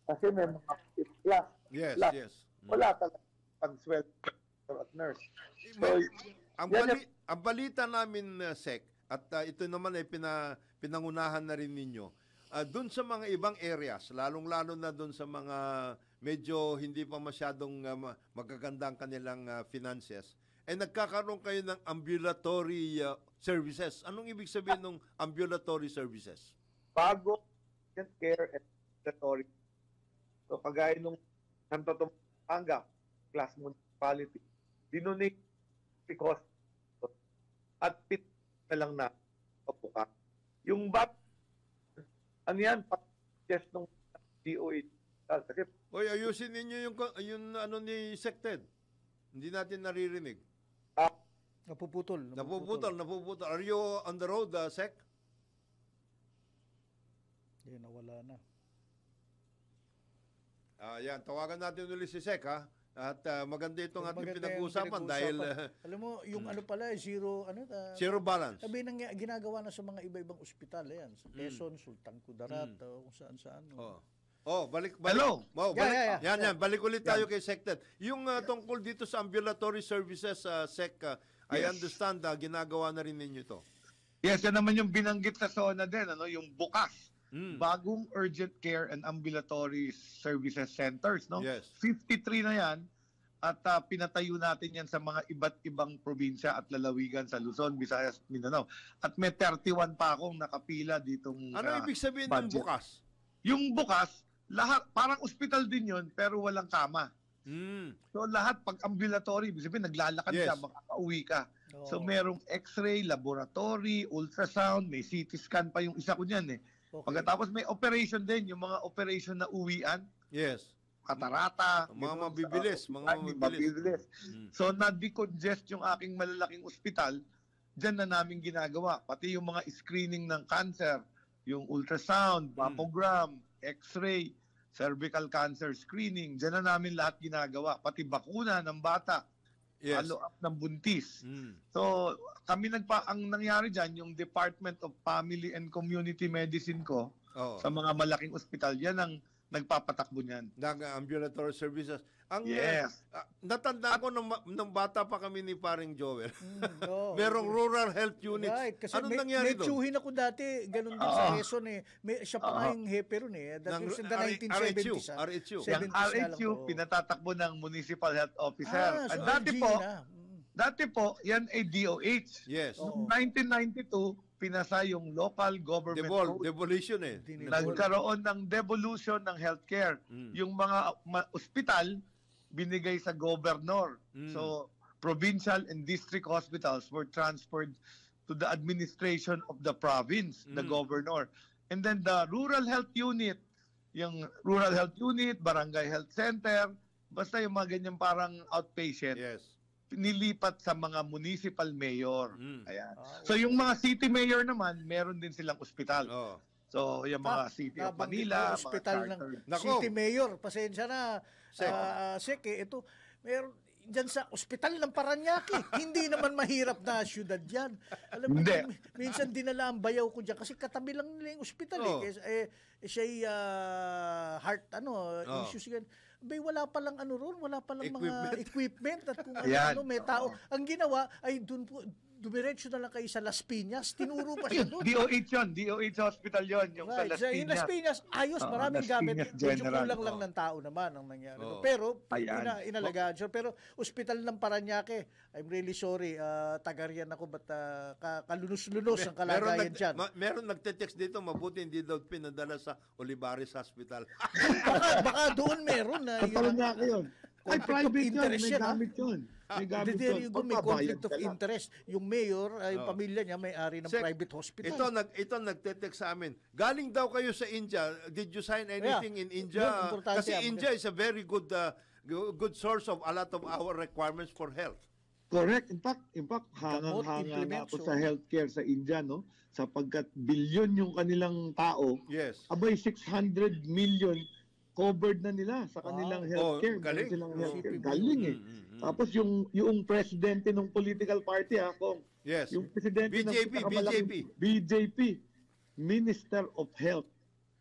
S7: Kasi may mga class.
S5: Yes,
S7: Class.
S5: yes.
S7: Wala talaga pang-sweldo at nurse. So,
S5: Ang balita namin, Sec, at ito naman ay pinangunahan na rin ninyo, doon sa mga ibang areas, lalong-lalo na doon sa mga medyo hindi pa masyadong magaganda ang kanilang finances, ay nagkakaroon kayo ng ambulatory services. Anong ibig sabihin ng ambulatory services?
S7: bago urgent care and ambulatory. So, kagaya nung Santo Tomas, Pampanga, class municipality, dinonate si hospital at pit na lang na papuka. Yung ano yan, just nung DOH. Kasi,
S5: Oy, ayusin ninyo yung ano ni Sected. Hindi natin naririnig.
S6: Napuputol.
S5: Napuputol. Are you on the road, Sec?
S6: Yan, nawala na.
S5: Yan, tawagan natin ulit si Sec, ha? At maganda itong ating
S6: Maganda yung
S5: pinag-uusapan dahil
S6: alam mo, yung ano pala, zero
S5: balance.
S6: sabi nang ginagawa na sa mga iba-ibang ospital, yan. Sa Quezon, Sultan Kudarat, kung saan-saan.
S5: Balik.
S7: Hello?
S5: Balik. Yan. Balik ulit tayo kay Sected. Yung tungkol dito sa ambulatory services, Sec, I understand, ginagawa na rin ninyo ito.
S7: yes, yan naman yung binanggit sa SONA din, yung bukas. Bagong urgent care and ambulatory services centers, no?
S5: Yes.
S7: 53 na yan at pinatayo natin yan sa mga iba't ibang probinsya at lalawigan sa Luzon, Visayas, Mindanao. At may 31 pa akong nakapila ditong
S5: Ano ibig sabihin ng
S7: budget.
S5: bukas?
S7: Yung bukas, lahat parang ospital din yon pero walang kama. So lahat pag ambulatory, ibig sabihin naglalakad
S5: Yes.
S7: ka, makakauwi ka. So merong x-ray, laboratory, ultrasound, may CT scan pa yung isa ko niyan eh.
S6: Okay.
S7: Pagkatapos may operation din, yung mga operation na uwian,
S5: Yes.
S7: katarata,
S5: Mga
S7: gano'n,
S5: mabibilis, mga mabibilis.
S7: So na-decongest yung aking malalaking ospital, dyan na namin ginagawa. Pati yung mga screening ng cancer, yung ultrasound, mammogram, x-ray, cervical cancer screening, dyan na namin lahat ginagawa. Pati bakuna ng bata,
S5: Yes.
S7: follow-up ng buntis. So, kami ang nangyari dyan, yung Department of Family and Community Medicine ko, sa mga malaking ospital, yan ang nagpapatakbo niyan.
S5: Ambulatory services.
S7: Yes.
S5: Natandaan ko nung bata pa kami ni paring Joel. Merong
S6: Okay.
S5: rural health units.
S6: Right, kasi
S5: Anong
S6: may
S5: nangyari doon?
S6: tsuhin ako dati, ganun din sa Quezon eh. Siya pa nga yung hepe ron eh. That was in the 1970s.
S5: RHU.
S7: Yung
S6: 70s nga lang
S7: RHU,
S6: to.
S7: pinatatakbo ng Municipal Health Officer.
S6: So
S7: At dati po, yan ay DOH.
S5: Yes.
S6: Oo.
S7: Noong 1992, pinasa yung local government code.
S5: Devolution eh.
S7: Nagkaroon ng devolution ng healthcare. Yung mga ospital, binigay sa governor. So, provincial and district hospitals were transferred to the administration of the province, the governor. And then the rural health unit, yung rural health unit, barangay health center, basta yung mga ganyan parang outpatient,
S5: Yes.
S7: nilipat sa mga municipal mayor. Ayan. So yung mga city mayor naman, meron din silang ospital.
S5: Oh.
S7: So yung mga city of Manila,
S6: hospital ng
S7: mga
S5: Nako.
S6: City Mayor, pasensya na,
S5: Sek.
S6: Sek, ito, meron, dyan sa ospital ng Paranaque, hindi naman mahirap na syudad yan. Alam mo,
S7: Hindi.
S6: minsan dinala ang bayaw ko dyan kasi katabi lang nila yung ospital
S5: Oh.
S6: siya'y heart issues yan. Bay, wala palang wala palang mga equipment at kung
S7: Ayan.
S6: may tao. Ang ginawa ay doon po, dumiretso na lang kayo sa Las Piñas, tinuro pa siya doon.
S7: DOH yun, DOH hospital yun, yung sa
S6: Right.
S7: Las
S6: So, yung Las
S7: Piñas.
S6: Piñas, ayos, maraming
S7: Las
S6: gamit.
S7: Piñas
S6: Medyo
S7: General.
S6: kulang lang ng tao naman ang nangyari.
S5: Oo.
S6: Pero,
S7: Ayan.
S6: inalagaan siya. Pero, ospital ng Paranaque, I'm really sorry, Tagarian ako, but kalunus-lunos ang kalagayan dyan.
S5: Meron nagte-text dito, mabuti hindi daw pinadala sa Olivares Hospital.
S6: baka doon meron na.
S7: Paranaque yun. Ay,
S6: Conflict of
S7: private yun,
S6: interest
S7: may
S6: yan, ha?
S7: gamit yun. May gamit
S6: There
S7: yun.
S6: you go, may
S7: Magbabayad
S6: conflict of
S7: ka lang.
S6: interest. Yung mayor, yung pamilya niya, may-ari ng
S5: Sek,
S6: private hospital.
S5: Ito nagte-text sa amin. Galing daw kayo sa India. Did you sign anything in India?
S6: Yun, importante
S5: Kasi
S6: yan.
S5: India is a very good good source of a lot of our requirements for health.
S7: Correct. In fact,
S6: Gamot,
S7: hangang-hanga na
S6: implements,
S7: ako sa healthcare sa India, no? Sapagkat bilyon yung kanilang tao,
S5: Yes.
S7: abay 600 million covered na nila sa kanilang healthcare.
S5: galing.
S7: Meron silang
S5: Oh.
S7: healthcare. Galing eh. Tapos yung presidente ng political party, kung
S5: Yes.
S7: yung presidente
S5: BJP,
S7: ng pinakamalaking- BJP, Minister of Health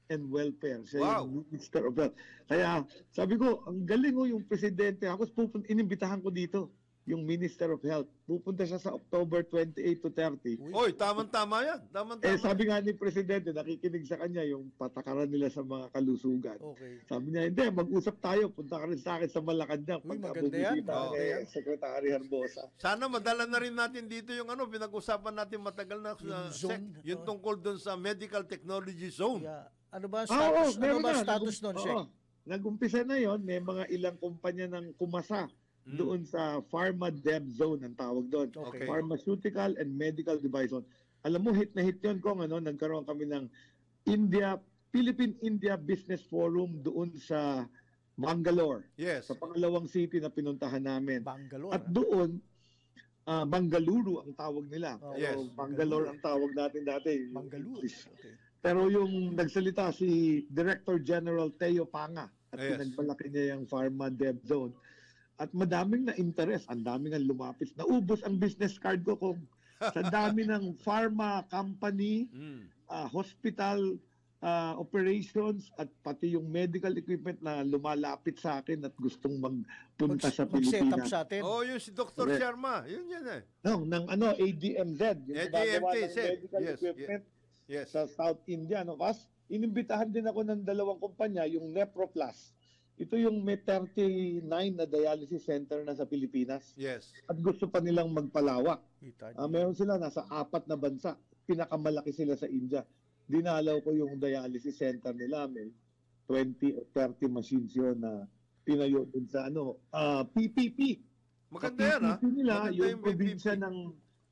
S7: and Welfare. Siya
S5: Wow.
S7: yung Minister of Health. Kaya sabi ko, ang galing yung presidente. Ako inimbitahan ko dito yung Minister of Health. Pupunta siya sa October 28 to 30.
S5: Oy, tamang-tama yan. Tamang-tama.
S7: Sabi nga ni Presidente, nakikinig sa kanya yung patakaran nila sa mga kalusugan.
S6: Okay.
S7: Sabi niya, hindi, mag-usap tayo. Punta ka rin sa akin sa Malacanang.
S6: Uy,
S7: Pagka
S6: maganda yan.
S7: bumibita
S5: Oo.
S7: kay Secretary Herbosa.
S5: Sana madala na rin natin dito yung pinag-usapan natin matagal na
S6: Yung
S5: Sek,
S6: zone.
S5: yung tungkol doon sa medical technology zone.
S6: Yeah. Ano ba ang
S7: Oo,
S6: status,
S7: meron na.
S6: nun, Sek?
S7: Oo. Nag-umpisa na yon. May mga ilang kumpanya ng kumasa doon sa Pharma Dev Zone ang tawag doon.
S6: Okay.
S7: Pharmaceutical and Medical Device Zone. Alam mo, hit na hit yun kung nagkaroon kami ng Philippine-India Business Forum doon sa Bangalore.
S5: Yes.
S7: Sa pangalawang city na pinuntahan namin.
S6: Bangalore.
S7: At doon, Bangaluru ang tawag nila.
S6: Oh,
S5: yes.
S7: Pero Bangalore ang tawag natin dati. yung
S6: Bangalore.
S7: English.
S6: Okay.
S7: Pero yung nagsalita si Director General Teo Panga at
S5: Yes.
S7: pinagmalaki niya yung Pharma Dev Zone. At madaming na interest, ang daming ang lumapit. Naubos ang business card ko kung sa dami ng pharma company, hospital operations at pati yung medical equipment na lumalapit sa akin at gustong magpunta sa
S6: Mag-set up
S7: Pilipinas.
S6: sa atin.
S5: Oh, yung si Dr.
S7: Correct.
S5: Sharma. Yun yan eh.
S7: No, ng ADMZ, yung gumagawa ng
S5: ADMZ,
S7: medical
S5: yes,
S7: equipment
S5: Yes.
S7: sa South India. No? Kasi inimbitahan din ako ng dalawang kumpanya, yung Neproplus. Ito yung may 39 na dialysis center na sa Pilipinas.
S5: Yes.
S7: At gusto pa nilang magpalawak.
S6: Kita
S7: Meron sila nasa 4 na bansa. Pinakamalaki sila sa India. Dinalaw ko yung dialysis center nila. May 20 o 30 machines yun na pinayo dun sa PPP.
S5: Maganda yan, ha?
S7: PPP nila,
S5: Maganda
S7: yung
S5: yung
S7: probinsya
S5: PPP.
S7: ng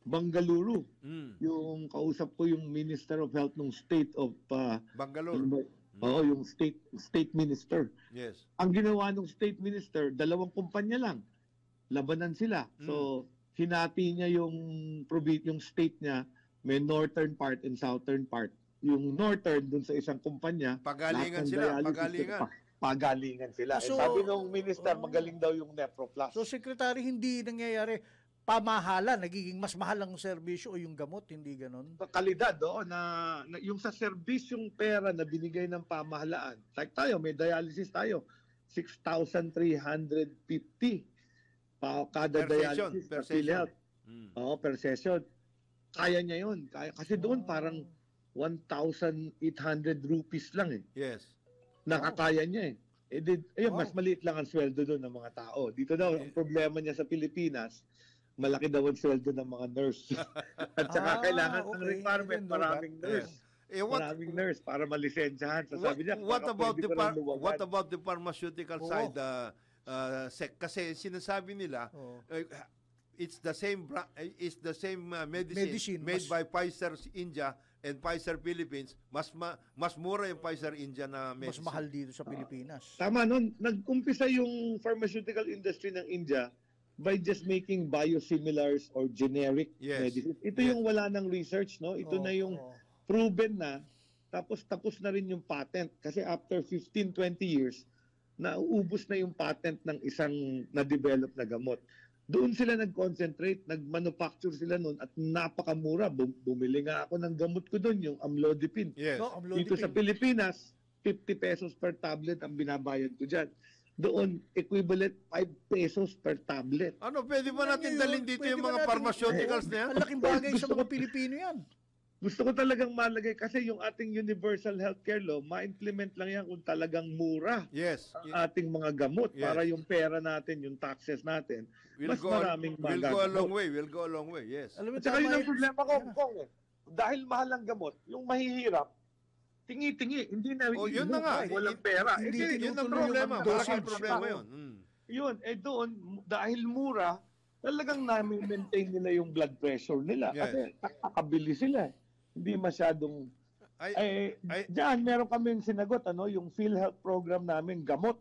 S7: Bangalore.
S5: Mm.
S7: Yung kausap ko yung Minister of Health ng State of
S5: Bangalore.
S7: yung state minister.
S5: Yes.
S7: Ang ginawa ng state minister, dalawang kumpanya lang. Labanan sila. So hinati niya yung state niya, may northern part and southern part. Yung northern dun sa isang kumpanya,
S5: Pagalingan
S7: lahat ng
S5: sila,
S7: dialysis
S5: pagalingan.
S7: Pagalingan sila.
S6: So,
S7: sabi nung minister, magaling daw yung Neproplus.
S6: So, Secretary, hindi nangyayari pamahalan, nagiging mas mahal ang serbisyo o yung gamot, hindi ganon?
S7: Kalidad, na yung sa serbisyong pera na binigay ng pamahalaan. Like tayo, may dialysis tayo. 6,350 kada
S5: Per session,
S7: dialysis
S5: per
S7: sa PhilHealth.
S5: Mm.
S7: Oo, per session. Kaya niya yun. Kasi doon parang 1,800 rupees lang eh.
S5: Yes.
S7: Nakakaya niya eh. Mas maliit lang ang sweldo doon ng mga tao. Dito daw, ang problema niya sa Pilipinas, malaki daw ang sweldo ng mga nurse. At saka kailangan ng requirement, maraming nurse. Maraming nurse para malisensyahan. So sabi niya,
S5: what about the pharmaceutical side, Kasi sinasabi nila, it's the same medicine made by Pfizer India and Pfizer Philippines. Mas mura yung Pfizer India na medicine.
S6: Mas mahal dito sa Pilipinas.
S7: Tama nun, nag-umpisa yung pharmaceutical industry ng India by just making biosimilars or generic medicines. Ito yung wala ng research, no? Ito na yung proven na, tapos na rin yung patent. Kasi after 15-20 years, nauubos na yung patent ng isang na-develop na gamot. Doon sila nag-concentrate, nag-manufacture sila noon at napakamura. Bumili nga ako ng gamot ko doon, yung amlodipine.
S5: Yes.
S7: Dito sa Pilipinas, 50 pesos per tablet ang binabayad ko dyan. Doon, equivalent 5 pesos per tablet.
S5: Ano, pwede ba natin dalhin dito yung mga pharmaceuticals na yan?
S6: Ang laking bagay sa mga Pilipino yan.
S7: Gusto ko talagang malagay kasi yung ating universal healthcare law, ma-implement lang yan kung talagang mura ang ating mga gamot para yung pera natin, yung taxes natin, mas maraming
S5: magagamot. Will go a long way, yes.
S7: At saka yun ang problema ko, Kong, dahil mahal ang gamot, yung mahihirap, tingi-tingi, hindi na
S5: yun na nga,
S7: walang pera.
S5: Yun ang problema, malaking problema yun.
S7: Yun, doon, dahil mura, talagang na-maintain nila yung blood pressure nila. Kasi kakabili sila. Hindi masyadong... Diyan, meron kami sinagot, yung PhilHealth program namin, gamot.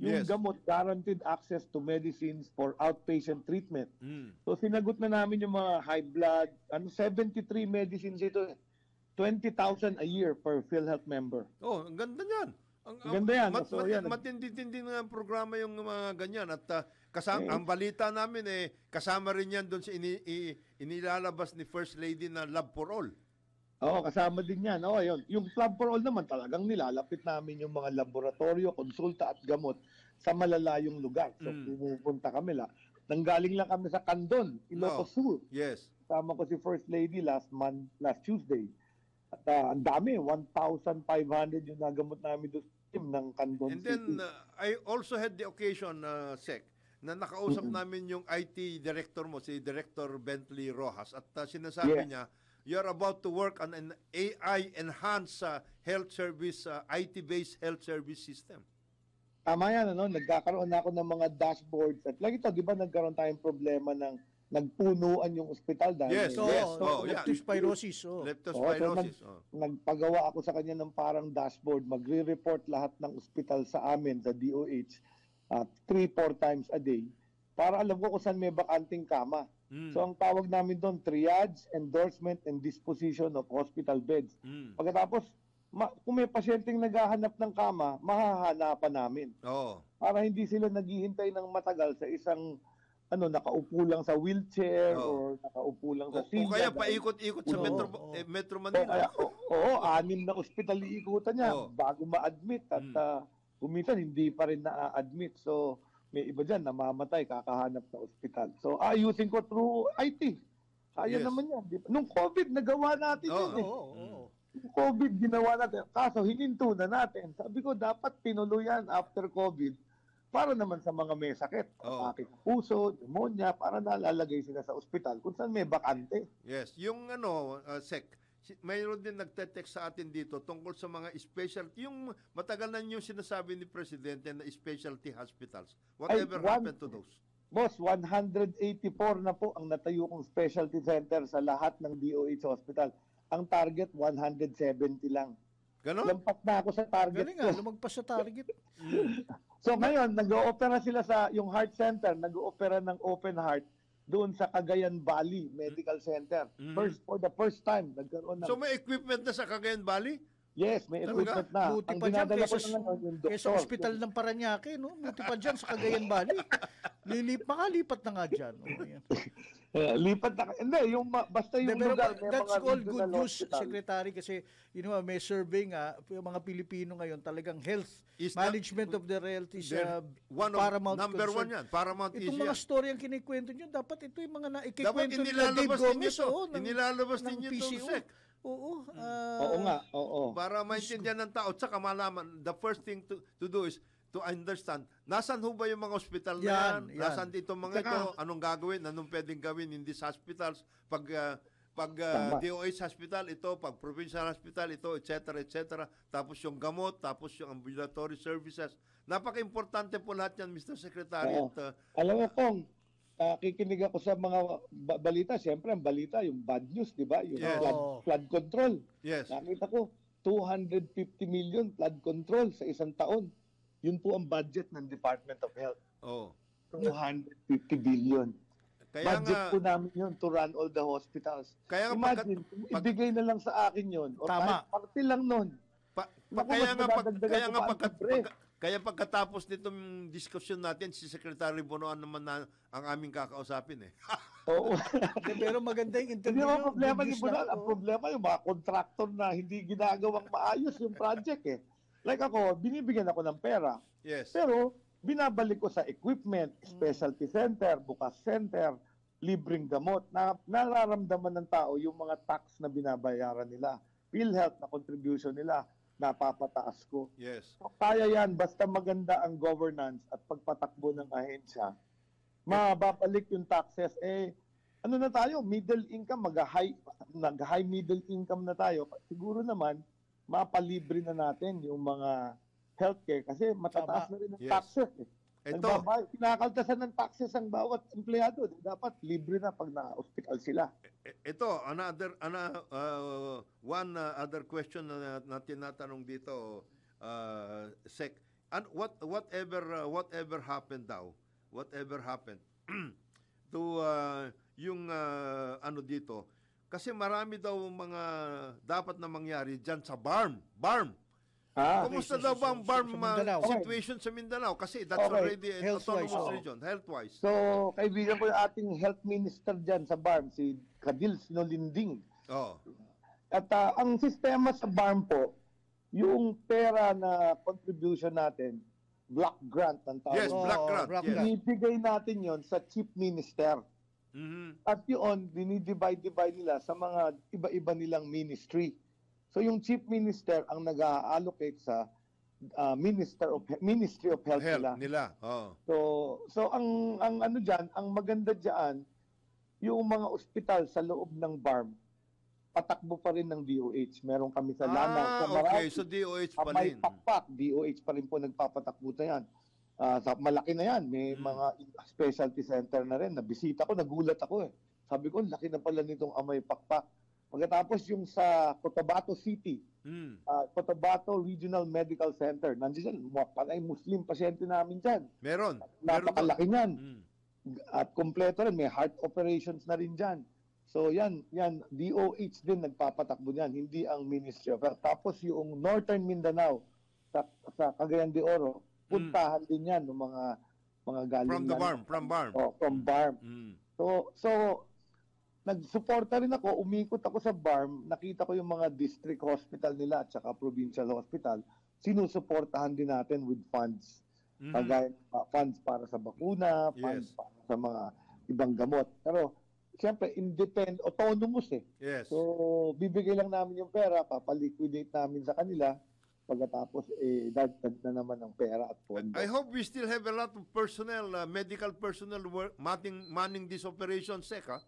S7: Yung gamot, guaranteed access to medicines for outpatient treatment. So, sinagot na namin yung mga high blood, 73 medicines ito. 20,000 a year per PhilHealth member.
S5: Oh, ang ganda niyan.
S7: Ganda yan.
S5: Matindi-tindi na ang programa yung mga ganyan. At ang balita namin, kasama rin yan doon sa inilalabas ni First Lady na Love for All.
S7: Oo, kasama din yan. Yun. Yung Love for All naman talagang nilalapit namin yung mga laboratorio, konsulta at gamot sa malalayong lugar. So, pumupunta kami nanggaling lang kami sa Candon, Ilocos Sur.
S5: Yes.
S7: Kasama ko si First Lady last Tuesday. At ang dami, 1,500 yung nagamot namin doon ng Candon
S5: City. And then, I also had the occasion, Sec, na nakausap namin yung IT director mo, si Director Bentley Rojas, at sinasabi niya, you're about to work on an AI-enhanced health service, IT-based health service system.
S7: Tama yan, nagkakaroon na ako ng mga dashboards. At lagi ito, di ba nagkaroon tayong problema ng nagpunuan yung ospital dahil
S6: leptospirosis.
S7: Leptospirosis. Nagpagawa ako sa kanya ng parang dashboard. Magre-report lahat ng ospital sa amin, sa DOH, 3-4 times a day para alam ko kung saan may bakanting kama. So ang tawag namin doon, triage, endorsement, and disposition of hospital beds. Pagkatapos, kung may pasyenteng naghahanap ng kama, mahahanapan namin. Para hindi sila naghihintay ng matagal sa isang nakaupo lang sa wheelchair or nakaupo lang sa silya.
S5: O kaya paikot-ikot sa Metro Manila.
S7: Oo, 6 na ospital iikutan niya bago ma-admit at kuminsan hindi pa rin na-admit. So may iba dyan namamatay kakahanap na ospital. So ayusin ko through IT. Kaya naman yan. Nung COVID, nagawa natin yun Nung COVID, ginawa natin. Kaso hininto na natin. Sabi ko, dapat tinuluyan after COVID para naman sa mga may sakit, sakit puso, pneumonia, para nalalagay sila sa ospital kung saan may bakante.
S5: Yes, yung Sec, mayroon din nagte-text sa atin dito tungkol sa mga specialty, yung matagal na yung sinasabi ni Presidente na specialty hospitals. Whatever happened to those?
S7: Boss, 184 na po ang natayo kong specialty center sa lahat ng DOH hospital. Ang target, 170 lang.
S5: Ganon?
S7: Lampas na ako sa target.
S6: Galing nga, lumagpas sa target.
S7: So ngayon, nag-oopera sila sa yung heart center, nag-oopera ng open heart doon sa Cagayan Valley Medical Center. For the first time, nagkaroon ng...
S5: So may equipment na sa Cagayan Valley?
S7: Yes, may equipment na.
S6: Buti pa dyan, kesa hospital ng Paranaque, no? Buti pa dyan sa Cagayan Valley. Makalipat na nga dyan.
S7: Lipat na. Hindi, basta yung lugar.
S6: That's all good news, Secretary, kasi may survey nga, yung mga Pilipino ngayon, talagang health, management of their health is paramount
S5: number
S6: concern.
S5: 1 yan, paramount issue.
S6: Itong mga story ang kinikwento nyo, dapat ito yung mga
S5: dapat
S6: ikikwento nila Dave Gomez.
S5: Inilalabas ninyo ito, Sec.
S6: Oo.
S7: Oo nga, oo.
S5: Para maintindihan ng tao, tsaka malaman, the first thing to do is to understand, nasan ho ba yung mga ospital na yan? Nasan dito mga ito? Anong gagawin? Anong pwedeng gawin in these hospitals? Pag Pag
S7: Tama.
S5: DOH hospital, ito. Pag provincial hospital, ito, etc., etc. Tapos yung gamot, tapos yung ambulatory services. Napaka-importante po lahat yan, Mr. Secretary.
S7: Oo. Alam mo, Kong, kikinig ako sa mga balita. Siyempre, ang balita, yung bad news, di ba? Yung
S5: Yes.
S7: flood control.
S5: Yes.
S7: Nakita ko, 250 million flood control sa isang taon. Yun po ang budget ng Department of Health.
S5: Oh.
S7: 250 billion.
S5: Kaya
S7: Budget
S5: nga,
S7: po namin yun to run all the hospitals.
S5: Kaya nga
S7: Imagine, kung ibigay na lang sa akin yun, o
S6: Tama.
S7: kahit parte lang nun.
S5: kaya
S7: mas
S5: nga,
S7: madadagdagan
S5: kaya
S7: ko
S5: nga
S7: pa ang libre.
S5: kaya pagkatapos nitong diskusyon natin, si Secretary Bonoan naman na ang aming kakausapin eh.
S7: Oo.
S6: Pero maganda yung
S7: Hindi
S6: interview.
S7: naman problema
S6: Good
S7: ni
S6: news
S7: Bunal.
S6: na
S7: Ang
S6: ako.
S7: problema yung mga contractor na hindi ginagawang maayos yung project eh. Like ako, binibigyan ako ng pera.
S5: Yes.
S7: Pero binabalik ko sa equipment, specialty center, bukas center, libreng gamot. Nararamdaman ng tao yung mga tax na binabayaran nila. PhilHealth na contribution nila, napapataas ko.
S5: Yes.
S7: So, kaya yan, basta maganda ang governance at pagpatakbo ng ahensya, mababalik yung taxes. Ano na tayo, middle income, nag-high middle income na tayo. Siguro naman, mapalibre na natin yung mga healthcare kasi matataas na rin ang
S5: Yes.
S7: taxes.
S5: Ito,
S7: Kinakaltasan ng taxes ang bawat empleyado. Dapat libre na pag na-hospital sila.
S5: ito one other question na tinatanong dito, Sec. And whatever happened daw? Whatever happened to yung ano dito? Kasi marami daw mga dapat na mangyari diyan sa BARM. Kumusta daw ba ang BARM
S6: Mindanao.
S5: situation sa Mindanao? Kasi that's
S7: Okay.
S5: already an
S6: Health-wise,
S5: autonomous
S6: oo.
S5: region, health-wise.
S7: So, kaibigan ko yung ating health minister dyan sa BARM, si Cadil Sinolinding.
S5: Oh.
S7: At ang sistema sa BARM po, yung pera na contribution natin, block grant ang tawag.
S5: Yes,
S6: Oo,
S5: black grant.
S6: black
S5: Yes.
S6: grant.
S7: Ibibigay natin yon sa chief minister.
S5: Mhm.
S7: At yun, dinidivide nila sa mga iba-iba nilang ministry. So yung chief minister ang nag-allocate sa Ministry of Health nila.
S5: nila. Oh.
S7: So ang ano diyan, ang maganda diyan, yung mga ospital sa loob ng BARM, patakbo pa rin ng DOH. Meron kami sa Lanao, sa
S5: Okay.
S7: Marawi,
S5: So DOH
S7: sa
S5: pa
S7: may
S5: rin.
S7: Pakpak, DOH pa rin po nagpapatakbo na yan. Malaki na yan. May mga specialty center na rin. Nabisita ko, nagulat ako eh. Sabi ko, laki na pala nitong Amay Pakpak. Pagkatapos yung sa Cotabato City, Cotabato Regional Medical Center, nandiyan dyan, panay Muslim pasyente namin dyan.
S5: Meron.
S7: Napakalaki niyan.
S5: Mm.
S7: At kompleto rin, may heart operations na rin dyan. So yan, DOH din nagpapatakbo niyan, hindi ang Ministry of Health. Tapos yung Northern Mindanao, sa Cagayan de Oro, puntahan din yan ng mga galing
S5: From BARM.
S7: Oh, from BARM.
S5: Mm.
S7: So nagsuporta rin ako, umikot ako sa BARM, nakita ko yung mga district hospital nila at saka provincial hospital, sinusuportahan din natin with funds.
S5: Mhm.
S7: Kagaya funds para sa bakuna, funds
S5: Yes.
S7: para sa mga ibang gamot. Pero siyempre, autonomous eh.
S5: Yes.
S7: So, bibigay lang namin yung pera, papaliquidate namin sa kanila, pagkatapos, dagdag na naman ng pera at pondo.
S5: I hope we still have a lot of personnel, medical personnel manning this operation, Sec, ha?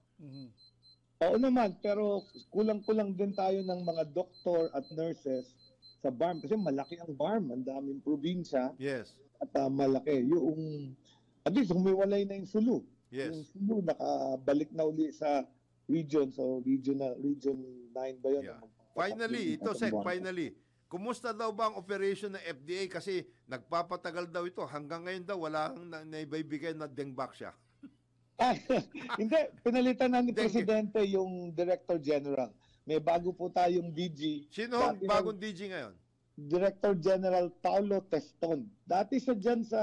S7: Oo naman, pero kulang-kulang din tayo ng mga doktor at nurses sa BARM. Kasi malaki ang BARM, ang daming probinsya
S5: Yes.
S7: at malaki. Yung, at least, humiwalay na yung Sulu.
S5: Yes.
S7: Yung Sulu, nakabalik na uli sa region. So, region 9 ba yun?
S5: Yeah. Finally, ito, Sec, finally. Kumusta daw ba ang operation ng FDA? Kasi nagpapatagal daw ito. Hanggang ngayon daw, walang naibibigay na dengbak siya.
S7: Hindi, pinalitan na ni
S5: Dengue.
S7: Presidente yung Director General. May bago po tayong DG.
S5: Sino ang
S7: Dati
S5: bagong DG ngayon?
S7: Director General Paulo Teston. Dati siya dyan sa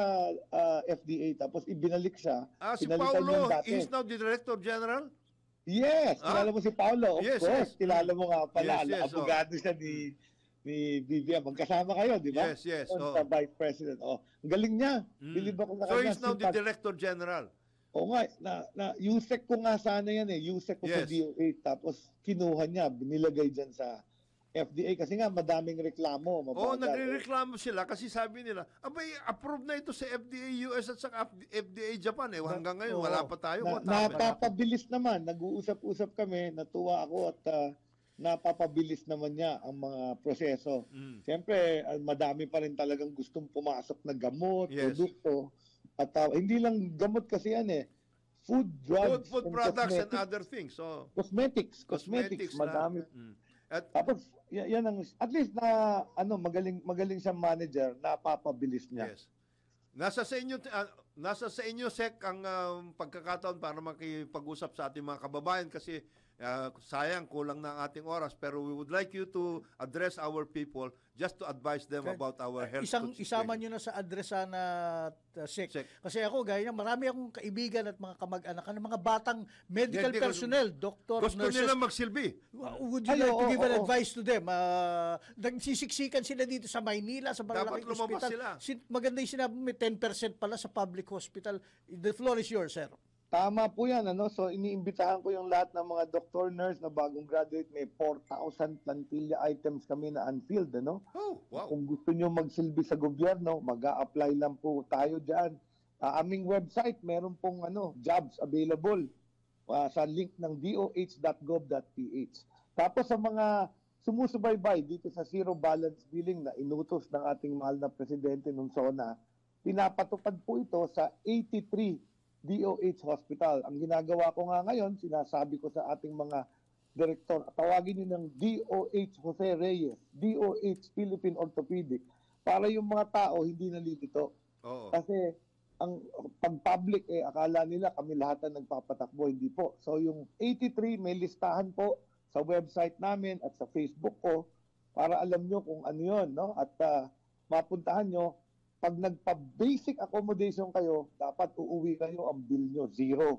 S7: FDA, tapos ibinalik siya.
S5: Si
S7: Pinalitan
S5: Paulo
S7: yan dati.
S5: is now the Director General?
S7: Yes, kilala mo si Paulo. Of
S5: Yes,
S7: course,
S5: yes.
S7: kilala mo nga pala.
S5: Yes, yes,
S7: Abogado siya ni BBM. Magkasama kayo, di ba?
S5: Yes, yes.
S7: Doon
S5: Oh.
S7: sa Vice President. Ang galing niya. Bilib ako sa
S5: So
S7: kanya.
S5: he's now the Director General.
S7: Oo nga, USEC ko nga sana yan eh. USEC ko sa
S5: Yes.
S7: DOA. Tapos kinuha niya, binilagay dyan sa FDA kasi nga madaming reklamo.
S5: Oo,
S7: mabagal.
S5: nagrereklamo sila kasi sabi nila, abay, approve na ito sa FDA US at sa FDA Japan. Hanggang ngayon,
S7: Oo.
S5: wala pa tayo. What happened?
S7: Napapabilis naman. Nag-uusap-usap kami, natuwa ako at napapabilis naman niya ang mga proseso. Siyempre, madami pa rin talagang gustong pumasok na gamot,
S5: Yes.
S7: produkto. At hindi lang gamot kasi yan food, drugs,
S5: Food
S7: and
S5: products and
S7: cosmetics.
S5: other things. So,
S7: Cosmetics,
S5: na-
S7: madami.
S5: At
S7: Tapos, yan ang, at least na, magaling siyang manager, napapabilis niya.
S5: yes. Nasa sa inyo Sec ang pagkakataon para makipag-usap sa ating mga kababayan kasi sayang kulang na ang ating oras, pero we would like you to address our people just to advise them about our health.
S6: Isama nyo na sa adresa na SEC.
S5: Sec.
S6: Kasi ako, gaya niya, marami akong kaibigan at mga kamag-anak ng mga batang medical
S5: Medical-
S6: personnel, doctor,
S5: Gusto
S6: nurses.
S5: nila magsilbi.
S6: Would you like to give an advice to them? Nagsisiksikan sila dito sa Maynila, sa
S5: Dapat
S6: malalaking
S5: lumabas
S6: hospital.
S5: sila.
S6: Maganda yung sinabi, may 10% pala sa public hospital. The floor is yours, sir.
S7: Tama po yan. So, iniimbitahan ko yung lahat ng mga doctor, nurse na bagong graduate. May 4,000 plantilla items kami na unfilled.
S5: Oh, wow.
S7: Kung gusto nyo magsilbi sa gobyerno, mag-a-apply lang po tayo dyan. Aming website, meron pong jobs available sa link ng doh.gov.ph. Tapos sa mga sumusubaybay dito sa zero balance billing na inutos ng ating mahal na presidente ng SONA, pinapatupad po ito sa 83 DOH Hospital. Ang ginagawa ko nga ngayon, sinasabi ko sa ating mga direktor, tawagin nyo ng DOH Jose Reyes, DOH Philippine Orthopedic, para yung mga tao hindi nalilito.
S5: Oo.
S7: Kasi ang pag-public, akala nila kami lahat ang nagpapatakbo, hindi po. So yung 83, may listahan po sa website namin at sa Facebook ko para alam nyo kung ano yun, at mapuntahan nyo. Pag nagpa-basic accommodation kayo, dapat uuwi kayo, ang bill nyo, 0.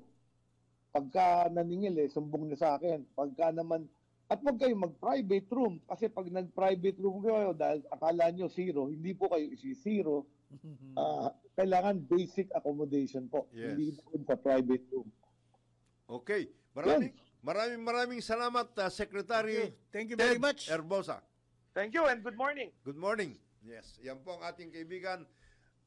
S7: Pagka naningil, sumbong nyo sa akin. Pagka naman, at huwag kayo mag-private room. Kasi pag nag-private room kayo, dahil akala nyo 0, hindi po kayo isi-0. Kailangan basic accommodation po.
S5: Yes.
S7: Hindi po sa private room.
S5: Okay. Maraming salamat, Secretary
S6: Thank you very
S5: Ted
S6: much.
S5: Herbosa.
S7: Thank you and good morning.
S5: Good morning. Yes, yan po ang ating kaibigan,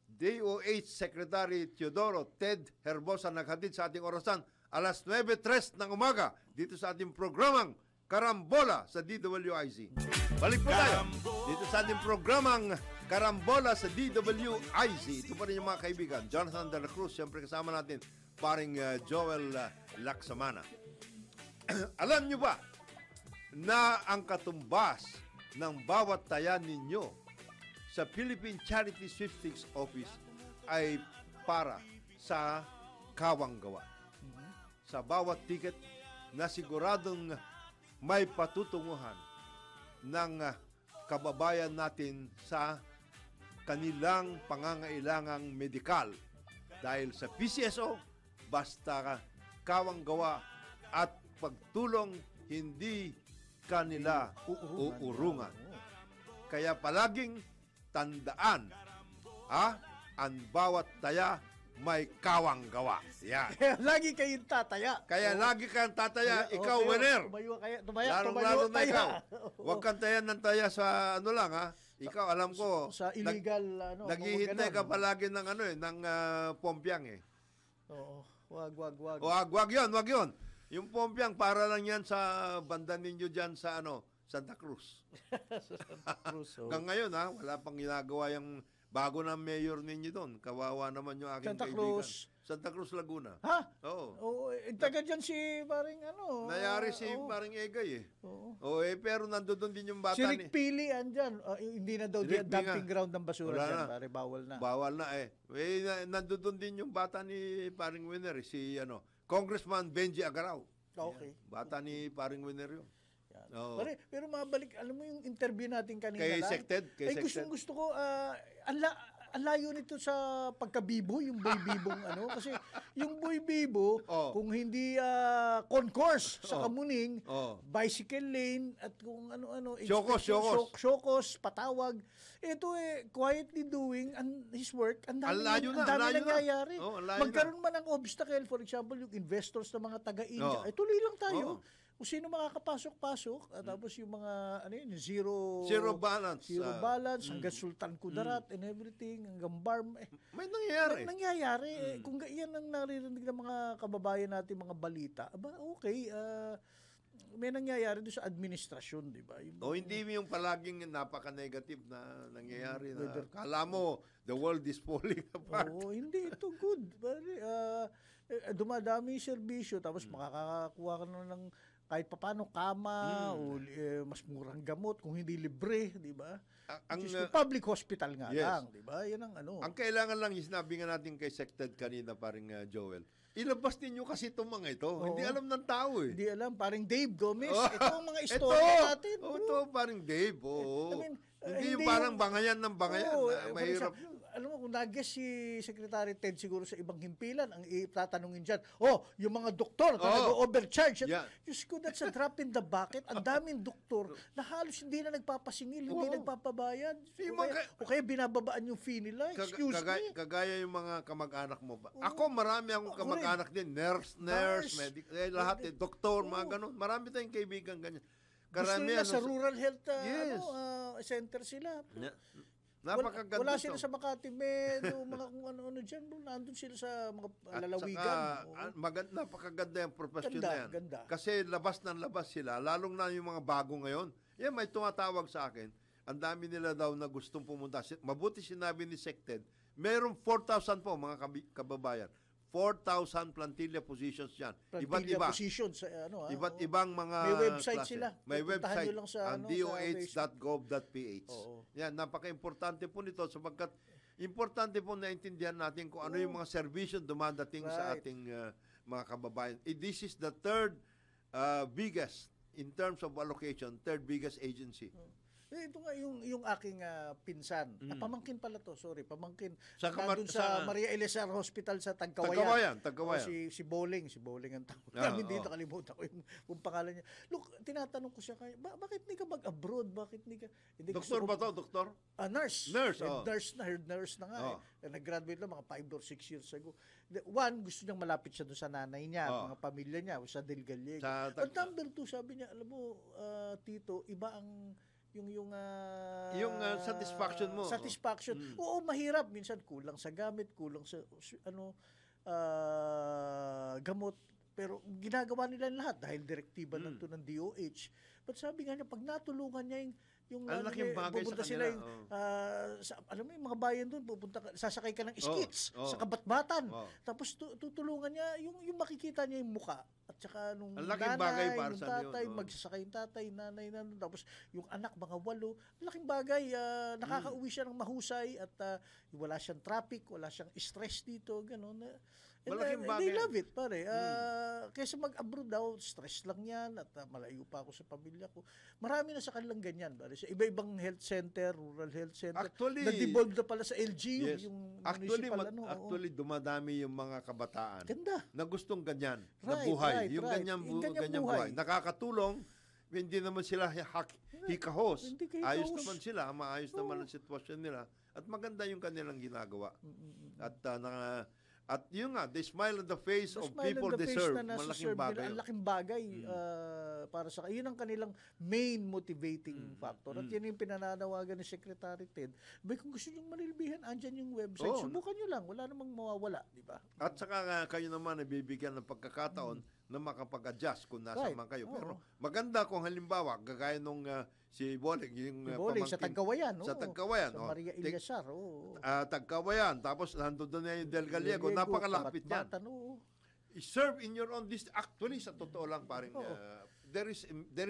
S5: DOH Secretary Teodoro Ted Herbosa, naghatid sa ating orasan alas 9:03 ng umaga dito sa ating programang Karambola sa DWIZ. Balik po tayo dito sa ating programang Karambola sa DWIZ. Ito pa rin yung mga kaibigan, Jonathan De La Cruz, siyempre kasama natin, paring Joel Laksamana. Alam nyo ba na ang katumbas ng bawat taya ninyo sa Philippine Charity Sweepstakes Office ay para sa kawang gawa. Sa bawat ticket na siguradong may patutunguhan ng kababayan natin sa kanilang pangangailangang medikal. Dahil sa PCSO, basta kawang gawa at pagtulong, hindi kanila uurungan. Kaya palaging tandaan, ang bawat taya may kawang gawa. Yan.
S6: Kaya lagi kayong tataya.
S5: Lagi kang tataya,
S6: Okay,
S5: ikaw winner.
S6: Tumayo
S5: na ikaw. Huwag kang tayan ng taya sa Ikaw, alam ko,
S6: sa illegal,
S5: naghihintay ka palagi ng ng pompyang
S6: Oo. Wag.
S5: Wag yun. Yung pompyang, para lang yan sa banda ninyo dyan sa Santa Cruz. Hanggang ngayon, wala pang ginagawa yung bago na mayor ninyo doon. Kawawa naman yung aking
S6: Santa
S5: kaibigan.
S6: Cruz.
S5: Santa Cruz, Laguna.
S6: Ha?
S5: Oo.
S6: Taga dyan si paring
S5: Nayari si paring Egay pero nandoon din yung bata
S6: Si Rick Pili andyan. Hindi na daw
S5: Si Rick
S6: dumping
S5: Pili
S6: ground ng basura
S5: Wala
S6: dyan.
S5: na.
S6: Pare, bawal na.
S5: Bawal na nandoon din yung bata ni paring Winner, si Congressman Benji Agaraw.
S6: Okay.
S5: Bata ni paring Winner yun. Oo.
S6: Pare, pero mabalik, alam mo yung interview natin kanina
S5: Kay
S6: lang?
S5: Sected?
S6: Gusto ko, ang layo nito sa pagkabibo, yung boy bibong kasi yung boy bibo, kung hindi concourse sa Kamuning, bicycle lane, at kung ano-ano, Shokos, patawag, ito quietly doing his work, ang dami nangyayari. Magkaroon man ng obstacle, for example, yung investors na mga taga-India, tuloy lang tayo. kung sino makakapasok-pasok, tapos yung mga, ano yun, yung
S5: Zero balance.
S6: Zero balance, hanggang Sultan Kudarat and everything, hanggang Barm.
S5: May nangyayari.
S6: Nangyayari. Kung yan ang naririnig ng mga kababayan natin, mga balita, okay, may nangyayari doon sa administrasyon, di ba?
S5: Hindi yung palaging napaka-negative na nangyayari na kala mo the world is falling apart.
S6: Hindi ito good. Dumadami yung serbisyo, tapos makakakuha ka na ng kahit papano kama o mas murang gamot kung hindi libre, di ba? Ang public hospital nga lang, di ba? Yan ang ano.
S5: Ang kailangan lang, yung sinabi nga natin kay Sected kanina, paring Joel, ilabas ninyo kasi itong mga ito. Hindi alam ng tao eh.
S6: Hindi alam. Paring Dave Gomez. Ito ang mga istorya natin.
S5: Ito, paring Dave.
S6: I mean,
S5: hindi yung parang bangayan ng bangayan. Mahirap.
S6: Alam mo, kung nag-guess si Secretary Ted siguro sa ibang himpilan, ang itatanungin dyan, yung mga doktor na nag-overcharge. Diyos ko, that's a drop in the bucket. Ang daming doktor na halos hindi na nagpapasingil, hindi nagpapabayad. O kaya binababaan yung fee nila. Excuse me.
S5: Kagaya yung mga kamag-anak mo ba? Ako, marami akong kamag-anak din. Nurse, medic, lahat, doktor, mga ganun. Marami tayong kaibigan ganyan.
S6: Gusto nila sa rural health center sila.
S5: Napakaganda
S6: wala sila sa Makati Med o mga kung ano-ano dyan. Nandun sila sa mga lalawigan.
S5: Napakaganda yung profesyon na yan.
S6: Ganda.
S5: Kasi labas ng labas sila, lalong na yung mga bago ngayon. Yan, may tumatawag sa akin. Ang dami nila daw na gustong pumunta. Mabuti sinabi ni Sected, merong 4,000 po mga kababayan. 4,000 plantilla positions yan. Iba't-iba.
S6: Positions,
S5: Iba't ibang mga
S6: may website
S5: klase.
S6: sila.
S5: May website
S6: lang sa,
S5: ang doh.gov.ph. Yan, napaka-importante po nito sapagkat importante po naintindihan natin kung ano yung mga servisyo dumadating sa ating mga kababayan. This is the third biggest in terms of allocation, third biggest agency.
S6: Ito nga yung aking pinsan. Pamangkin pala to, pamangkin.
S5: Nandun
S6: sa Maria Elezar Hospital sa Tagkawayan.
S5: Tagkawayan.
S6: Si Boling ang tawag namin dito, kalimutan ko yung pangalan niya. Look, tinatanong ko siya, bakit hindi ka mag-abroad? Bakit hindi ka...
S5: Doktor ba to? Doktor?
S6: Nurse. Nurse na nga. Nag-graduate lang mga 5 or 6 years ago. One, gusto niyang malapit siya doon sa nanay niya, mga pamilya niya, sa Del Gallego. At number 2, sabi niya, alam mo, Tito, iba ang yung
S5: satisfaction mo.
S6: Satisfaction. Oo, mahirap minsan, kulang sa gamit, kulang sa gamot, pero ginagawa nila lahat dahil direktiba lang to ng DOH. But sabi nga niya, pag natulungan niya yung pupunta sila yung alam mo yung mga bayan doon, sasakay ka ng skits sa Kabatbatan. Tapos tutulungan niya yung makikita niya yung muka at saka nung nanay, yung tatay, magsasakay yung tatay, nanay, tapos yung anak mga 8. Laking bagay, nakakauwi siya ng mahusay at wala siyang traffic, wala siyang stress dito, gano'n.
S5: Malaking bagay.
S6: They love it, pare. Kaysa mag-abroad daw, stress lang yan at malayo pa ako sa pamilya ko. Marami na sa kanilang ganyan, pare. Sa iba-ibang health center, rural health center.
S5: Actually,
S6: na-devolve na pala sa LGU, yung municipal.
S5: Actually, dumadami yung mga kabataan.
S6: Ganda.
S5: Na gustong ganyan, na buhay. Yung ganyan buhay. Nakakatulong, hindi naman sila hikahos. Ayos naman sila, maayos naman ang sitwasyon nila. At maganda yung kanilang ginagawa. At yun nga, they smile on the face of people they serve. Malaking bagay.
S6: Ang laking bagay para sa yun ang kanilang main motivating factor. At yun yung pinananawagan ni Secretary Ted. Kung gusto nyo manilbihan, andyan yung website. Subukan nyo lang. Wala namang mawawala. Diba?
S5: At saka kayo naman nabibigyan ng pagkakataon na makapag-adjust kung nasa man kayo. Pero maganda kung halimbawa, gagaya nung si Boling, yung
S6: Boling sa Tagkawayan.
S5: Sa Tagkawayan.
S6: Sa Maria Elezar.
S5: Tagkawayan. Tapos nandun na yung Del Gallego. Napakalapit yan. I-serve in your own district. Actually, sa totoo lang, paring, there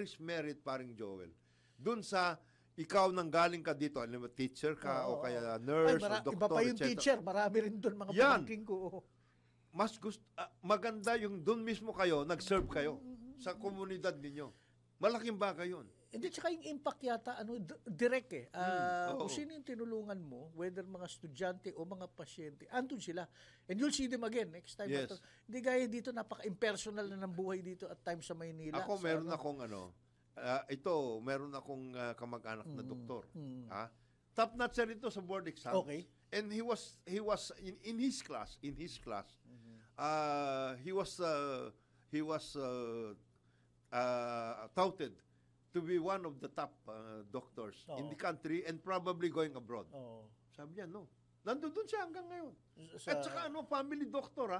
S5: is merit, paring Joel. Dun sa ikaw nang galing ka dito, alam mo, teacher ka o kaya nurse o doktor,
S6: iba pa yung teacher. Marami rin dun mga pamangking ko.
S5: Mas maganda yung doon mismo kayo, nag-serve kayo sa komunidad ninyo. Malaking bagay yun.
S6: Hindi, tsaka yung impact yata, direct eh. Kung sino yung tinulungan mo, whether mga estudyante o mga pasyente, andun sila. And you'll see them again next time.
S5: Yes.
S6: Hindi gaya dito, napaka-impersonal na ng buhay dito at times sa Maynila.
S5: Ako meron akong meron akong kamag-anak na doktor. Top notch ito sa board exams.
S6: Okay.
S5: And he was in his class, he was touted to be one of the top doctors in the country and probably going abroad.
S6: Oo.
S5: Sabi niya, no. Nandun siya hanggang ngayon.
S6: Sa-
S5: At saka family doctor,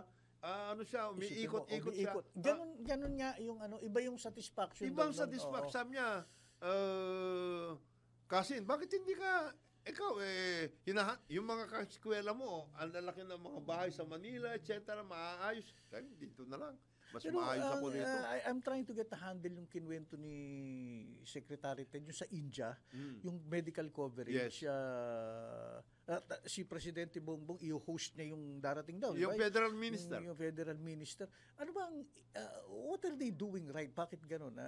S5: ano siya, umiikot-ikot siya.
S6: Ganun nga yung iba yung satisfaction.
S5: Ibang
S6: doon,
S5: satisfaction.
S6: oo.
S5: Sabi niya, Kasin, bakit hindi ka, ikaw, yung mga kaskwela mo, ang lalaki ng mga bahay sa Manila, etc., maaayos. Sabi, dito na lang. Mas
S6: Pero,
S5: maayos ako rito.
S6: I'm trying to get a handle yung kinwento ni Secretary Ted, yung sa India, yung medical coverage.
S5: Yes.
S6: Si Presidente Bongbong, i-host niya yung darating daw.
S5: Yung
S6: diba?
S5: federal minister.
S6: Yung federal minister. Ano bang, what are they doing right? Bakit ganun?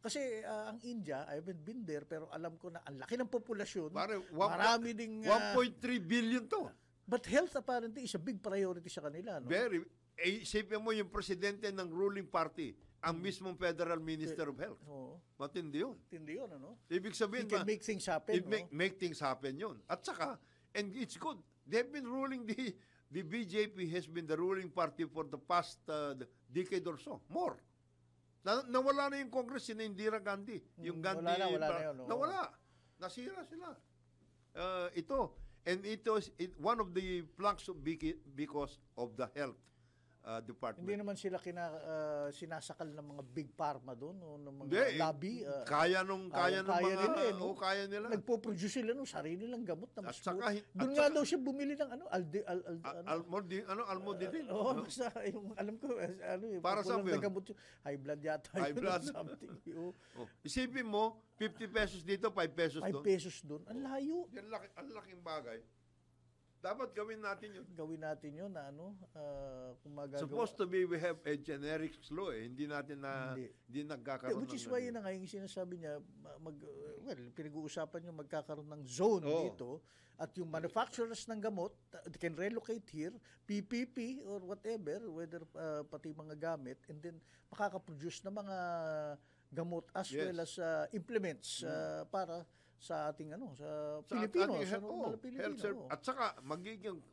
S6: Kasi ang India, I haven't been there, pero alam ko na ang laki ng populasyon. Marami ding...
S5: 1.3 billion to.
S6: But health apparently is a big priority sa kanila. No?
S5: Very. Isipin mo yung presidente ng ruling party, ang mismong Federal Minister of Health.
S6: Oo.
S5: Matindi yun.
S6: Tindi yun, ano?
S5: Ibig sabihin,
S6: He can make things happen.
S5: make things happen yun. At saka, and it's good, they've been ruling, the BJP has been the ruling party for the past decade or so. More. Nawala na yung Congress, si Indira Gandhi. Yung Gandhi.
S6: Wala na yun.
S5: Nawala. Nasira sila. Ito. And one of the planks because of the health department.
S6: Hindi naman sila sinasakal ng mga big pharma doon o ng mga lobby.
S5: Kaya nila.
S6: Nagpo-produce sila ng sarili nilang gamot na mas doon nga
S5: saka,
S6: daw siya bumili ng
S5: Almodidil.
S6: Oo, basta yung alam ko
S5: para sa
S6: gamot high blood yata.
S5: High blood.
S6: Something.
S5: Isipin mo, 50 pesos dito, 5 pesos doon.
S6: 5 pesos doon. Ang layo.
S5: Ang laking bagay. Dapat gawin natin yun.
S6: Na kung magagawa.
S5: Supposed to be, we have a generics law Hindi natin hindi nagkakaroon
S6: which is why yun na nga yung sinasabi niya, pinag-uusapan yung magkakaroon ng zone dito at yung manufacturers ng gamot can relocate here, PPP or whatever, whether pati mga gamit, and then makakaproduce ng mga gamot as well as implements para sa ating sa Pilipino, sa normal Pilipino.
S5: At saka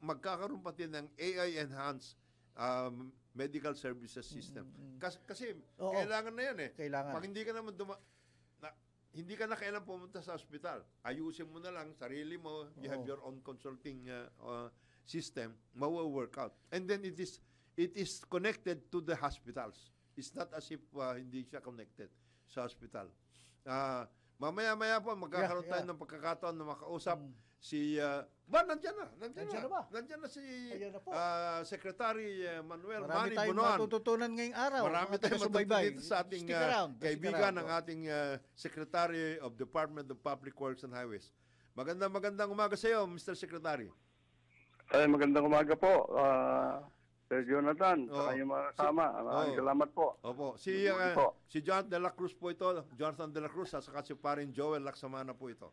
S5: magkakaroon pati ng AI enhanced medical services system. Kasi kailangan na 'yan
S6: Kailangan.
S5: Pag hindi ka naman hindi ka na kailangan pumunta sa ospital. Ayusin mo na lang sarili mo, you have your own consulting system, mawo-work out. And then it is connected to the hospitals. It's not as if hindi siya connected sa hospital. Mamaya-maya po, magkakaroon tayo ng pagkakataon na makausap si... nandiyan na si Secretary Manuel Manny Bunoan.
S6: Marami tayong matututunan ngayong araw.
S5: Marami tayong matutunan dito sa ating kaibigan ng ating Secretary of Department of Public Works and Highways. Magandang umaga sa iyo, Mr. Secretary.
S8: Magandang umaga po. Sir Jonathan, saka yung mga kasama. Salamat po.
S5: Opo. Si Jonathan de la Cruz po ito. Jonathan de la Cruz, saka si parin Joel Laksamana po ito.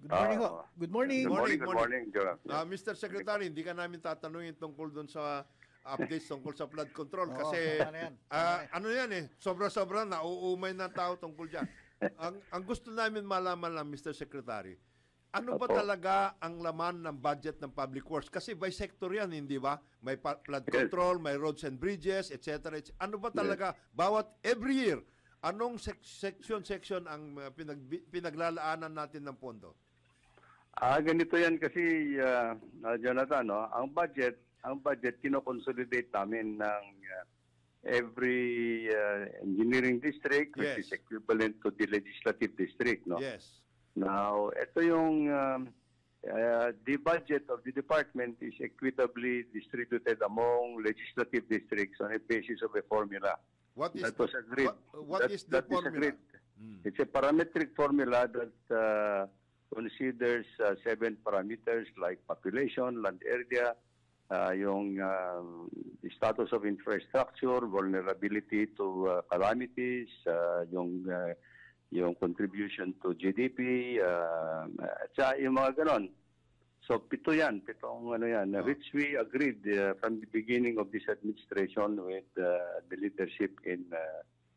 S6: Good morning ho. Good morning.
S8: Good morning, Jonathan.
S5: Mr. Secretary, hindi ka namin tatanungin tungkol doon sa updates tungkol sa flood control kasi sobra-sobra nauumay ng tao tungkol dyan. Ang gusto namin malaman lang, Mr. Secretary, ano ba talaga ang laman ng budget ng Public Works? Kasi by sector yan, hindi ba? May flood control, may roads and bridges, etc. Ano ba talaga, bawat every year, anong section ang pinaglalaanan natin ng pondo?
S8: Ganito yan kasi, Jonathan, ang budget, kino-consolidate namin ng every engineering district, which is equivalent to the legislative district, no?
S5: Yes.
S8: Now, ito yung the budget of the department is equitably distributed among legislative districts on a basis of a formula.
S5: What is
S8: that was agreed?
S5: What is the formula?
S8: It's a parametric formula that considers 7 parameters like population, land area, yung the status of infrastructure, vulnerability to calamities, yung contribution to GDP, at yung mga ganon. So, pitong which we agreed from the beginning of this administration with the leadership in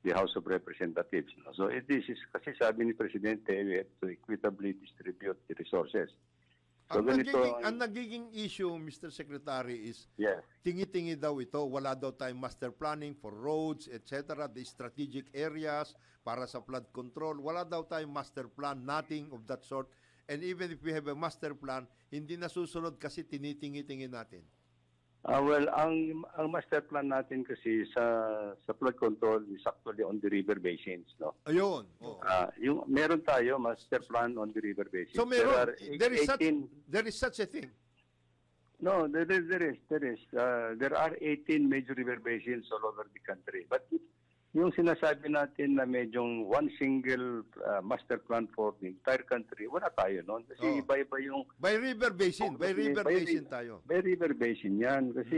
S8: the House of Representatives. So, this is, kasi sabi ni Presidente, we have to equitably distribute the resources. So
S5: Ang nagiging issue, Mr. Secretary, is
S8: yes.
S5: tingi-tingi daw ito. Wala daw tayong master planning for roads, etc. The strategic areas para sa flood control. Wala daw tayong master plan, nothing of that sort. And even if we have a master plan, hindi nasusunod kasi tinitingi-tingi natin.
S8: Well, ang master plan natin kasi sa flood control is actually on the river basins, no?
S5: Ayun.
S8: Yung meron tayo master plan on the river basins.
S5: So meron, there is such a thing.
S8: No, there is. There are 18 major river basins all over the country. But yung sinasabi natin na medyong one single master plan for the entire country, wala tayo noon. Kasi iba-iba yung...
S5: By river basin tayo.
S8: By river basin yan. Kasi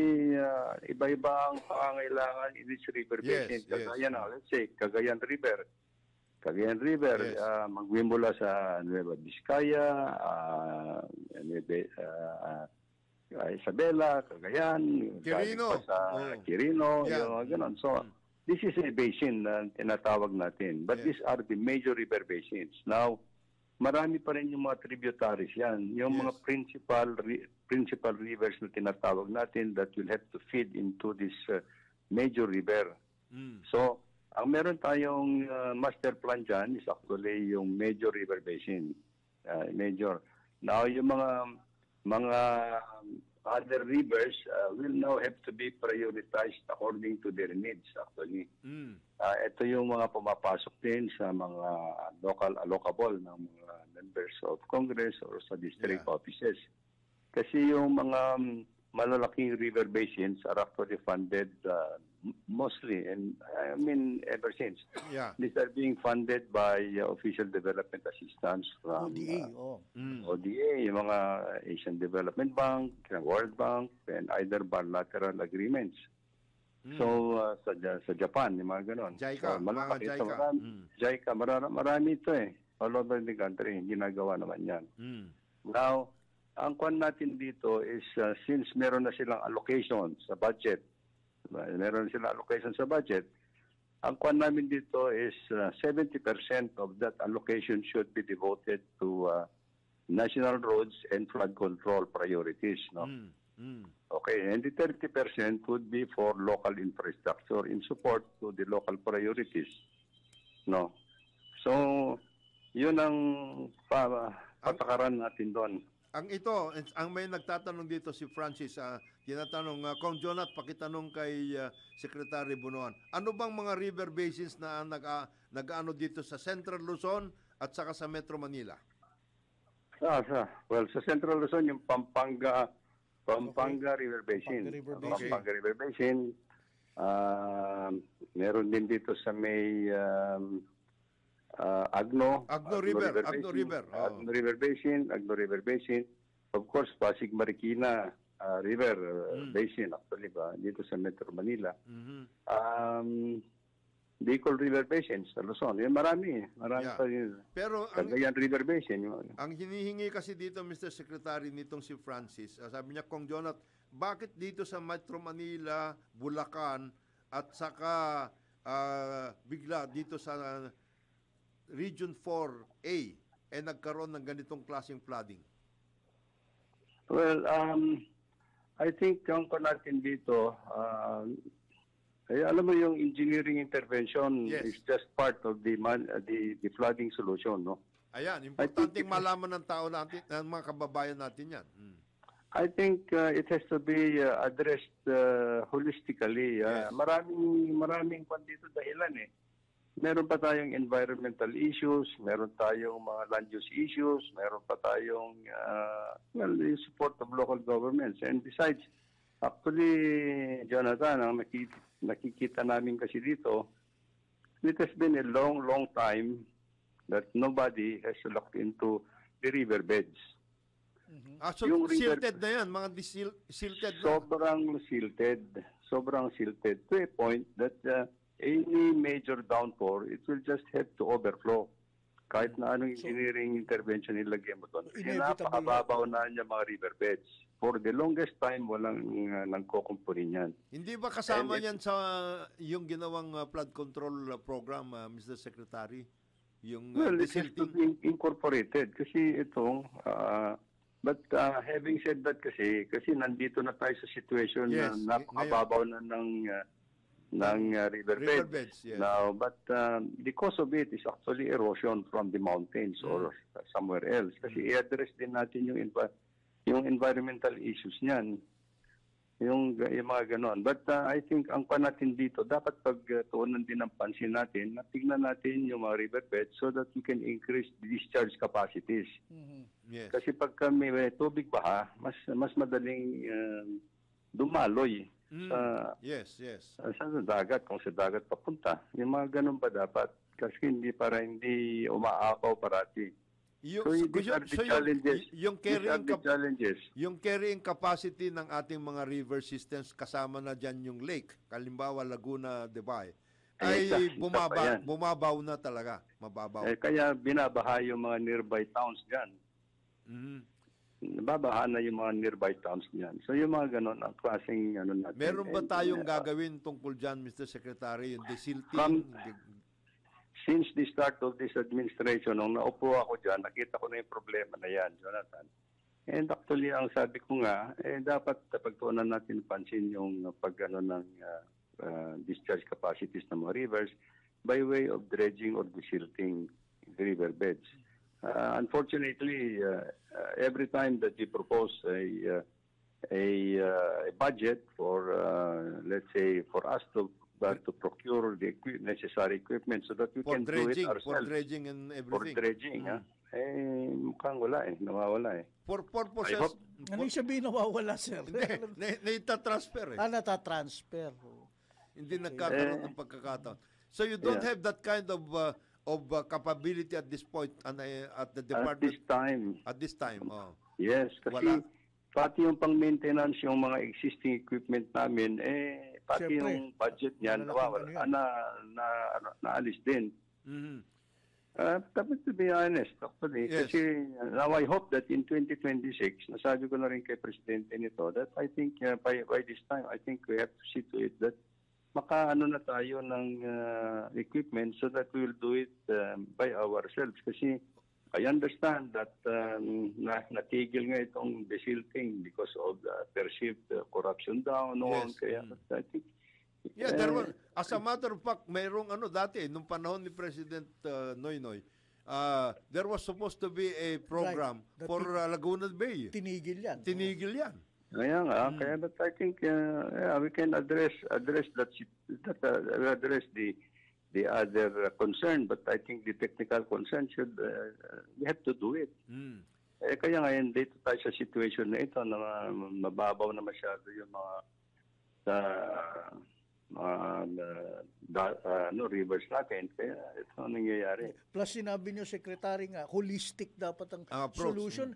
S8: iba-iba ang pangangailangan in each river basin. Kagaya na, let's say, Cagayan River. Yes. Magwimula sa Nueva Vizcaya, Isabela, Cagayan,
S5: Quirino.
S8: Quirino, yung gano'n. So, this is a basin na tinatawag natin. But these are the major river basins. Now, marami pa rin yung mga tributaries yan. Yung mga principal rivers na tinatawag natin that will have to feed into this major river. So, ang meron tayong master plan dyan is actually yung major river basin. Major. Now, yung mga other rivers will now have to be prioritized according to their needs actually. Ito yung mga pumapasok din sa mga local allocable ng mga members of Congress or sa district offices. Kasi yung mga malalaking river basins are actually funded mostly, and I mean ever since. These are being funded by official development assistance from ODA, yung mga Asian Development Bank, World Bank, and either bilateral agreements. So sa Japan, yung mga ganon.
S5: JICA,
S8: JICA, marami ito all over the country, ginagawa naman yan. Now, ang kwan natin dito is since meron na silang allocation sa budget, ang kwan namin dito is 70% of that allocation should be devoted to national roads and flood control priorities, no? Okay, and the 30% would be for local infrastructure in support to the local priorities, no? So, yun ang patakaran natin doon.
S5: Ang may nagtatanong dito si Francis, tinatanong, Kong Jonat, pakitanong kay Secretary Bunuan, ano bang mga river basins na nag-ano dito sa Central Luzon at saka sa Metro Manila?
S8: Well, sa Central Luzon, yung Pampanga River Basin. Pampanga River Basin. Meron din dito sa may Agno River Basin. Of course, Pasig Marikina River Basin actually ba dito sa Metro Manila. Bicol River Basin sa Luzon. Marami pa rin. Pero Cagayan River Basin.
S5: Ang hinihingi kasi dito, Mr. Secretary, nitong si Francis, sabi niya, Kong Jonat, bakit dito sa Metro Manila, Bulacan, at saka bigla dito sa Region 4A nagkaroon ng ganitong klaseng flooding?
S8: Well, I think yung natin dito, alam mo yung engineering intervention is just part of the flooding solution, no?
S5: Ayan, importanteng malaman ng tao natin, ng mga kababayan natin yan.
S8: I think it has to be addressed holistically. Maraming dito dahilan Meron pa tayong environmental issues, meron tayong mga land use issues, meron pa tayong the support of local governments. And besides, actually, Jonathan, ang nakikita namin kasi dito, it has been a long time that nobody has looked into the riverbeds.
S5: So silted na yan, mga silted na. Sobrang silted to a point that any major downpour, it will just have to overflow. Kahit na anong engineering intervention nilagyan mo doon. Napakababaw na niya mga riverbeds. For the longest time, walang nagkukumpunin yan. Hindi ba kasama yan sa yung ginawang flood control program, Mr. Secretary? Yung
S8: it has to be incorporated. Kasi itong But having said that kasi nandito na tayo sa situation
S5: Yes,
S8: na napakababaw na ng riverbeds.
S5: Riverbeds, yes.
S8: Now, but the cause of it is actually erosion from the mountains or somewhere else. Kasi i-address din natin yung environmental issues niyan. Yung mga ganon. But I think ang pa natin dito, dapat pagtuunan din ang pansin natin, tignan natin yung mga riverbeds so that we can increase the discharge capacities.
S5: Yes.
S8: Kasi pag may tubig baha, mas madaling dumaloy
S5: Yes.
S8: sa dagat, kung sa dagat papunta. Yung mga ganon pa dapat. Kasi hindi umaapaw parati. These are the challenges.
S5: Yung carrying capacity ng ating mga river systems kasama na dyan yung lake, kalimbawa Laguna, Debay, ay bumabaw na talaga. Mababaw.
S8: Kaya binabaha yung mga nearby towns dyan. Nababaha na yung mga nearby towns dyan. So yung mga ganon ang klaseng natin.
S5: Meron ba tayong gagawin tungkol dyan, Mr. Secretary? Yung desilting?
S8: Since the start of this administration, nung naupo ako dyan, nakita ko na yung problema na yan, Jonathan. And actually, ang sabi ko nga, dapat pagtuunan natin pansin yung ng discharge capacities ng mga rivers by way of dredging or desilting the riverbeds. Unfortunately, every time that we propose a budget for, let's say, for us to procure the necessary equipment so that we can do it ourselves.
S5: For dredging and everything.
S8: For dredging, mukhang wala nawawala
S5: For purposes...
S6: Ano yung sabihin nawawala, sir?
S5: Naitatransfer
S6: Natatransfer.
S5: Hindi nagkakaroon ng pagkakataon. So you don't have that kind of capability at this point at the department? At this time,
S8: Yes, kasi pati yung pang-maintenance, yung mga existing equipment namin, pati siyempre, yung budget niyan, naalis din. Tapos to be honest, actually, kasi now I hope that in 2026, nasabi ko na rin kay Presidente nito, that I think by this time, I think we have to see to it that makaano na tayo ng equipment so that we will do it by ourselves. Kasi I understand that natigil nga itong desilting because of the perceived corruption down. Kaya I think...
S5: there was, as a matter of fact, mayroong dati, nung panahon ni President Noynoy, there was supposed to be a program for Laguna Bay.
S6: Tinigil yan.
S8: Kaya nga, but I think we can address the other concern, but I think the technical concern should, we have to do it. Kaya ngayon, dito tayo sa situation na ito, na mababaw na masyado yung rivers natin. Kaya ito ang nangyayari.
S6: Plus, sinabi niyo, Secretary, nga, holistic dapat ang solution.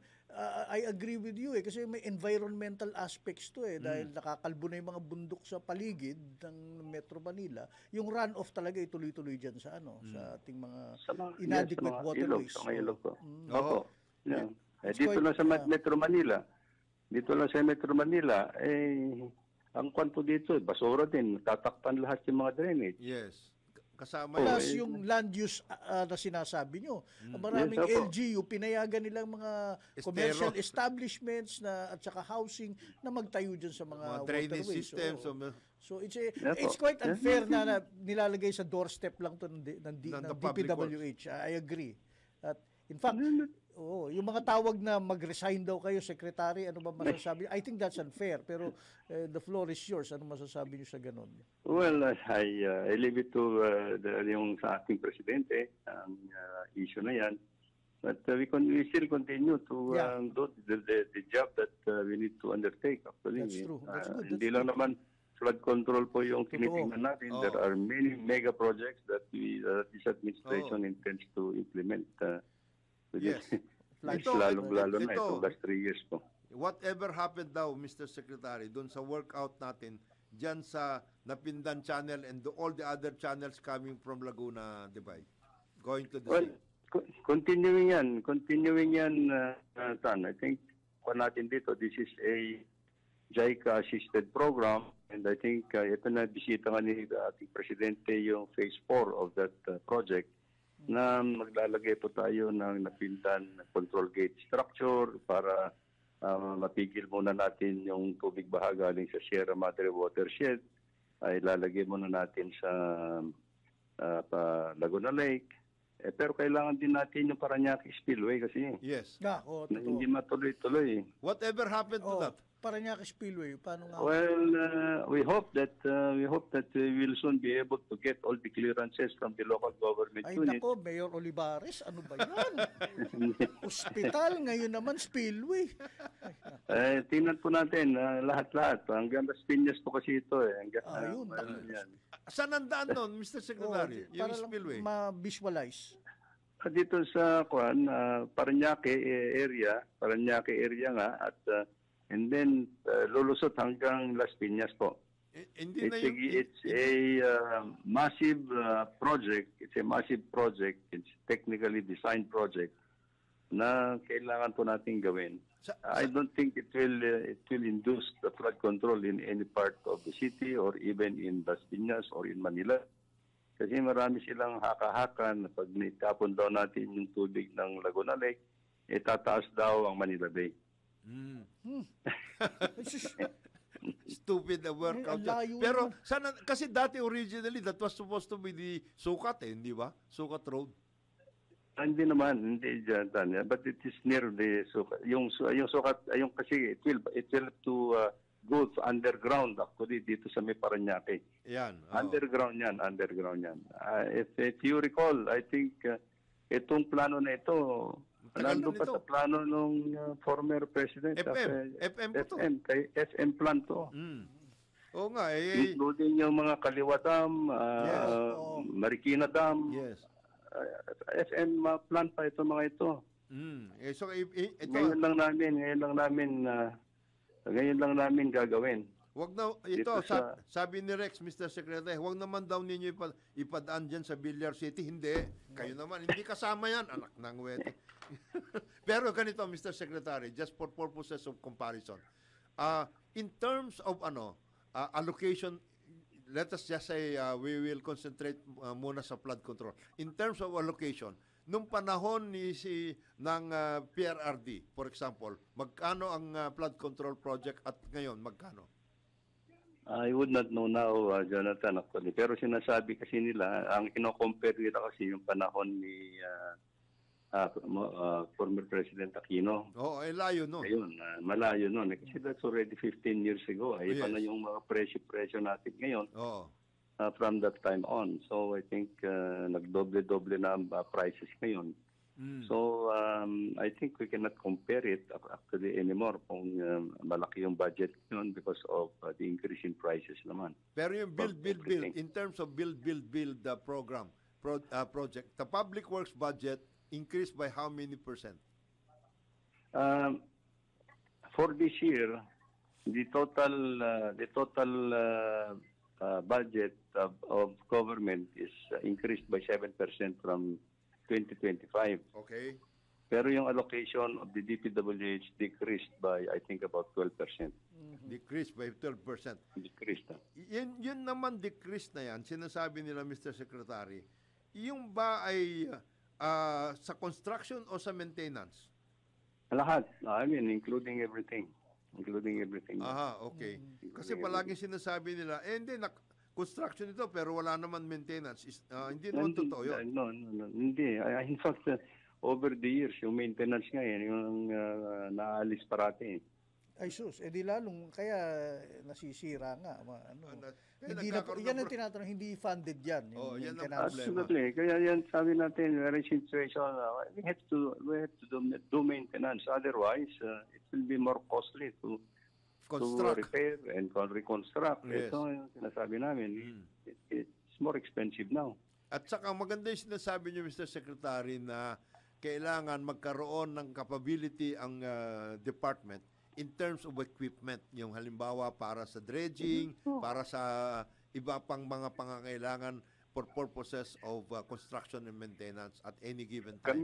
S6: I agree with you kasi may environmental aspects to dahil nakakalbo na yung mga bundok sa paligid ng Metro Manila. Yung runoff talaga tuloy-tuloy diyan sa sa ating mga inadequate waterways.
S8: Sa mga ilog po. Opo. Yeah. Dito lang sa Metro Manila. Ang kwanto dito, basura din, tatakpan lahat yung mga drainage.
S5: Yes. Kasama
S6: plus yung land use na sinasabi nyo. Maraming LGU, pinayagan nilang mga commercial establishments at saka housing na magtayo dyan sa mga
S5: drainage
S6: waterways.
S5: systems.
S6: So it's quite unfair na nilalagay sa doorstep lang to ng DPWH. I agree. At in fact, yung mga tawag na mag-resign daw kayo, Secretary, ano ba masasabi? I think that's unfair, pero the floor is yours. Ano masasabi niyo sa ganun?
S8: Well, I leave it to yung sa ating Presidente, ang issue na yan. But we still continue to do the job that we need to undertake. Actually,
S6: that's true. That's good.
S8: Hindi lang naman flood control po yung tinitingnan natin. There are many mega projects that this administration intends to implement.
S5: Yes.
S8: Lalo na itong last 3 years po.
S5: Whatever happened daw, Mr. Secretary, doon sa workout natin, dyan sa Napindan Channel and all the other channels coming from Laguna, Debay, going to the sea?
S8: Continuing yan, Tan. I think natin dito, this is a JICA-assisted program, and I think ito na bisita nga ni ating Presidente yung phase 4 of that project, na maglalagay po tayo ng Napindan control gate structure para mapigil muna natin yung tubig baha galing sa Sierra Madre watershed, ay lalagay muna natin sa Laguna Lake. Pero kailangan din natin yung Parañaque Spillway kasi
S5: Yes.
S6: Na,
S8: na hindi matuloy-tuloy.
S5: Whatever happened to that?
S6: Parañaque Spillway, paano nga?
S8: Well, we hope that we will soon be able to get all the clearances from the local government
S6: Ay
S8: unit.
S6: nako, Mayor Olivares, ano ba yan? Hospital, ngayon naman Spillway.
S8: Tingnan po natin lahat-lahat. Hanggang Las Piñas po kasi ito eh.
S6: Ayun.
S8: Yan.
S5: Saan ang daan nun, Mr. Secretary? Yung
S6: para lang
S5: spillway?
S6: ma-visualize.
S8: Dito sa Parañaque area nga at and then lulusot hanggang Las Piñas po.
S5: Hindi na
S8: It's a massive project. It's a massive project. It's technically designed project na kailangan po nating gawin. I don't think it will induce the flood control in any part of the city or even in Las Piñas or in Manila. Kasi marami silang haka-hakan na pag nitapon daw natin yung tubig ng Laguna Lake, tataas daw ang Manila Bay.
S5: Stupid workout. Pero sana, kasi dati originally that was supposed to be the Sukat hindi ba? Sukat Road.
S8: Hindi naman, hindi dyan. But it is near the Sukat. Yung Sukat, kasi it will to go underground actually dito sa may Parañaque.
S5: Yan.
S8: Underground yan. If you recall, I think itong plano na ito, nandun pa sa plano ng former president.
S5: FM
S8: kay FM plan to.
S5: Oo nga.
S8: Including yung mga Kaliwa Dam, Marikina Dam.
S5: Yes.
S8: FM plan pa ito mga ito.
S5: So,
S8: Ngayon lang namin gagawin.
S5: Wag na sabi ni Rex, Mr. Secretary, wag naman daw ninyo ipadaan diyan sa Villar City. Hindi. Kayo naman hindi kasama yan, anak ng wete. Pero ganito, Mr. Secretary, just for purposes of comparison. In terms of allocation, let us just say we will concentrate muna sa flood control. In terms of allocation, nung panahon ng PRRD, for example, magkano ang flood control project at ngayon magkano?
S8: I would not know now, Jonathan, actually. Pero sinasabi kasi nila, ang ino-compare nila kasi yung panahon ni former President Aquino.
S5: Layo no.
S8: Ayun, malayo nun. Kasi that's already 15 years ago. Iba na yung mga presyo natin ngayon from that time on. So I think nagdoble-doble na ang prices ngayon. So I think we cannot compare it actually anymore kung malaki yung budget yun because of the increase in prices naman.
S5: Pero yung build, in terms of build program, project, the public works budget increased by how many percent?
S8: For this year, the total budget of government is increased by 7% from 2025.
S5: Okay.
S8: Pero yung allocation of the DPWH decreased by, I think, about 12%.
S5: Decreased by 12%.
S8: Decreased.
S5: Yun naman decreased na yan, sinasabi nila, Mr. Secretary, yung ba ay sa construction o sa maintenance?
S8: Lahat. I mean, including everything.
S5: Aha, okay. Kasi palagi sinasabi nila, hindi, construction ito pero wala naman maintenance. Hindi naman totoo yun.
S8: No. Hindi. In fact, over the years, yung maintenance nga yan, yung naalis parati.
S6: Ay sus, di lalong kaya nasisira nga. Hindi yan ang tinatanong, hindi funded yan.
S5: Yan ang
S6: problema.
S8: Absolutely. Kaya yan sabi natin, we're in situation, we have to do maintenance. Otherwise, it will be more costly to repair and reconstruct.
S5: Yes.
S8: Ito yung sinasabi namin. It's more expensive now.
S5: At saka maganda yung sinasabi niyo, Mr. Secretary, na kailangan magkaroon ng capability ang department in terms of equipment. Yung halimbawa para sa dredging, para sa iba pang mga pangangailangan for purposes of construction and maintenance at any given time.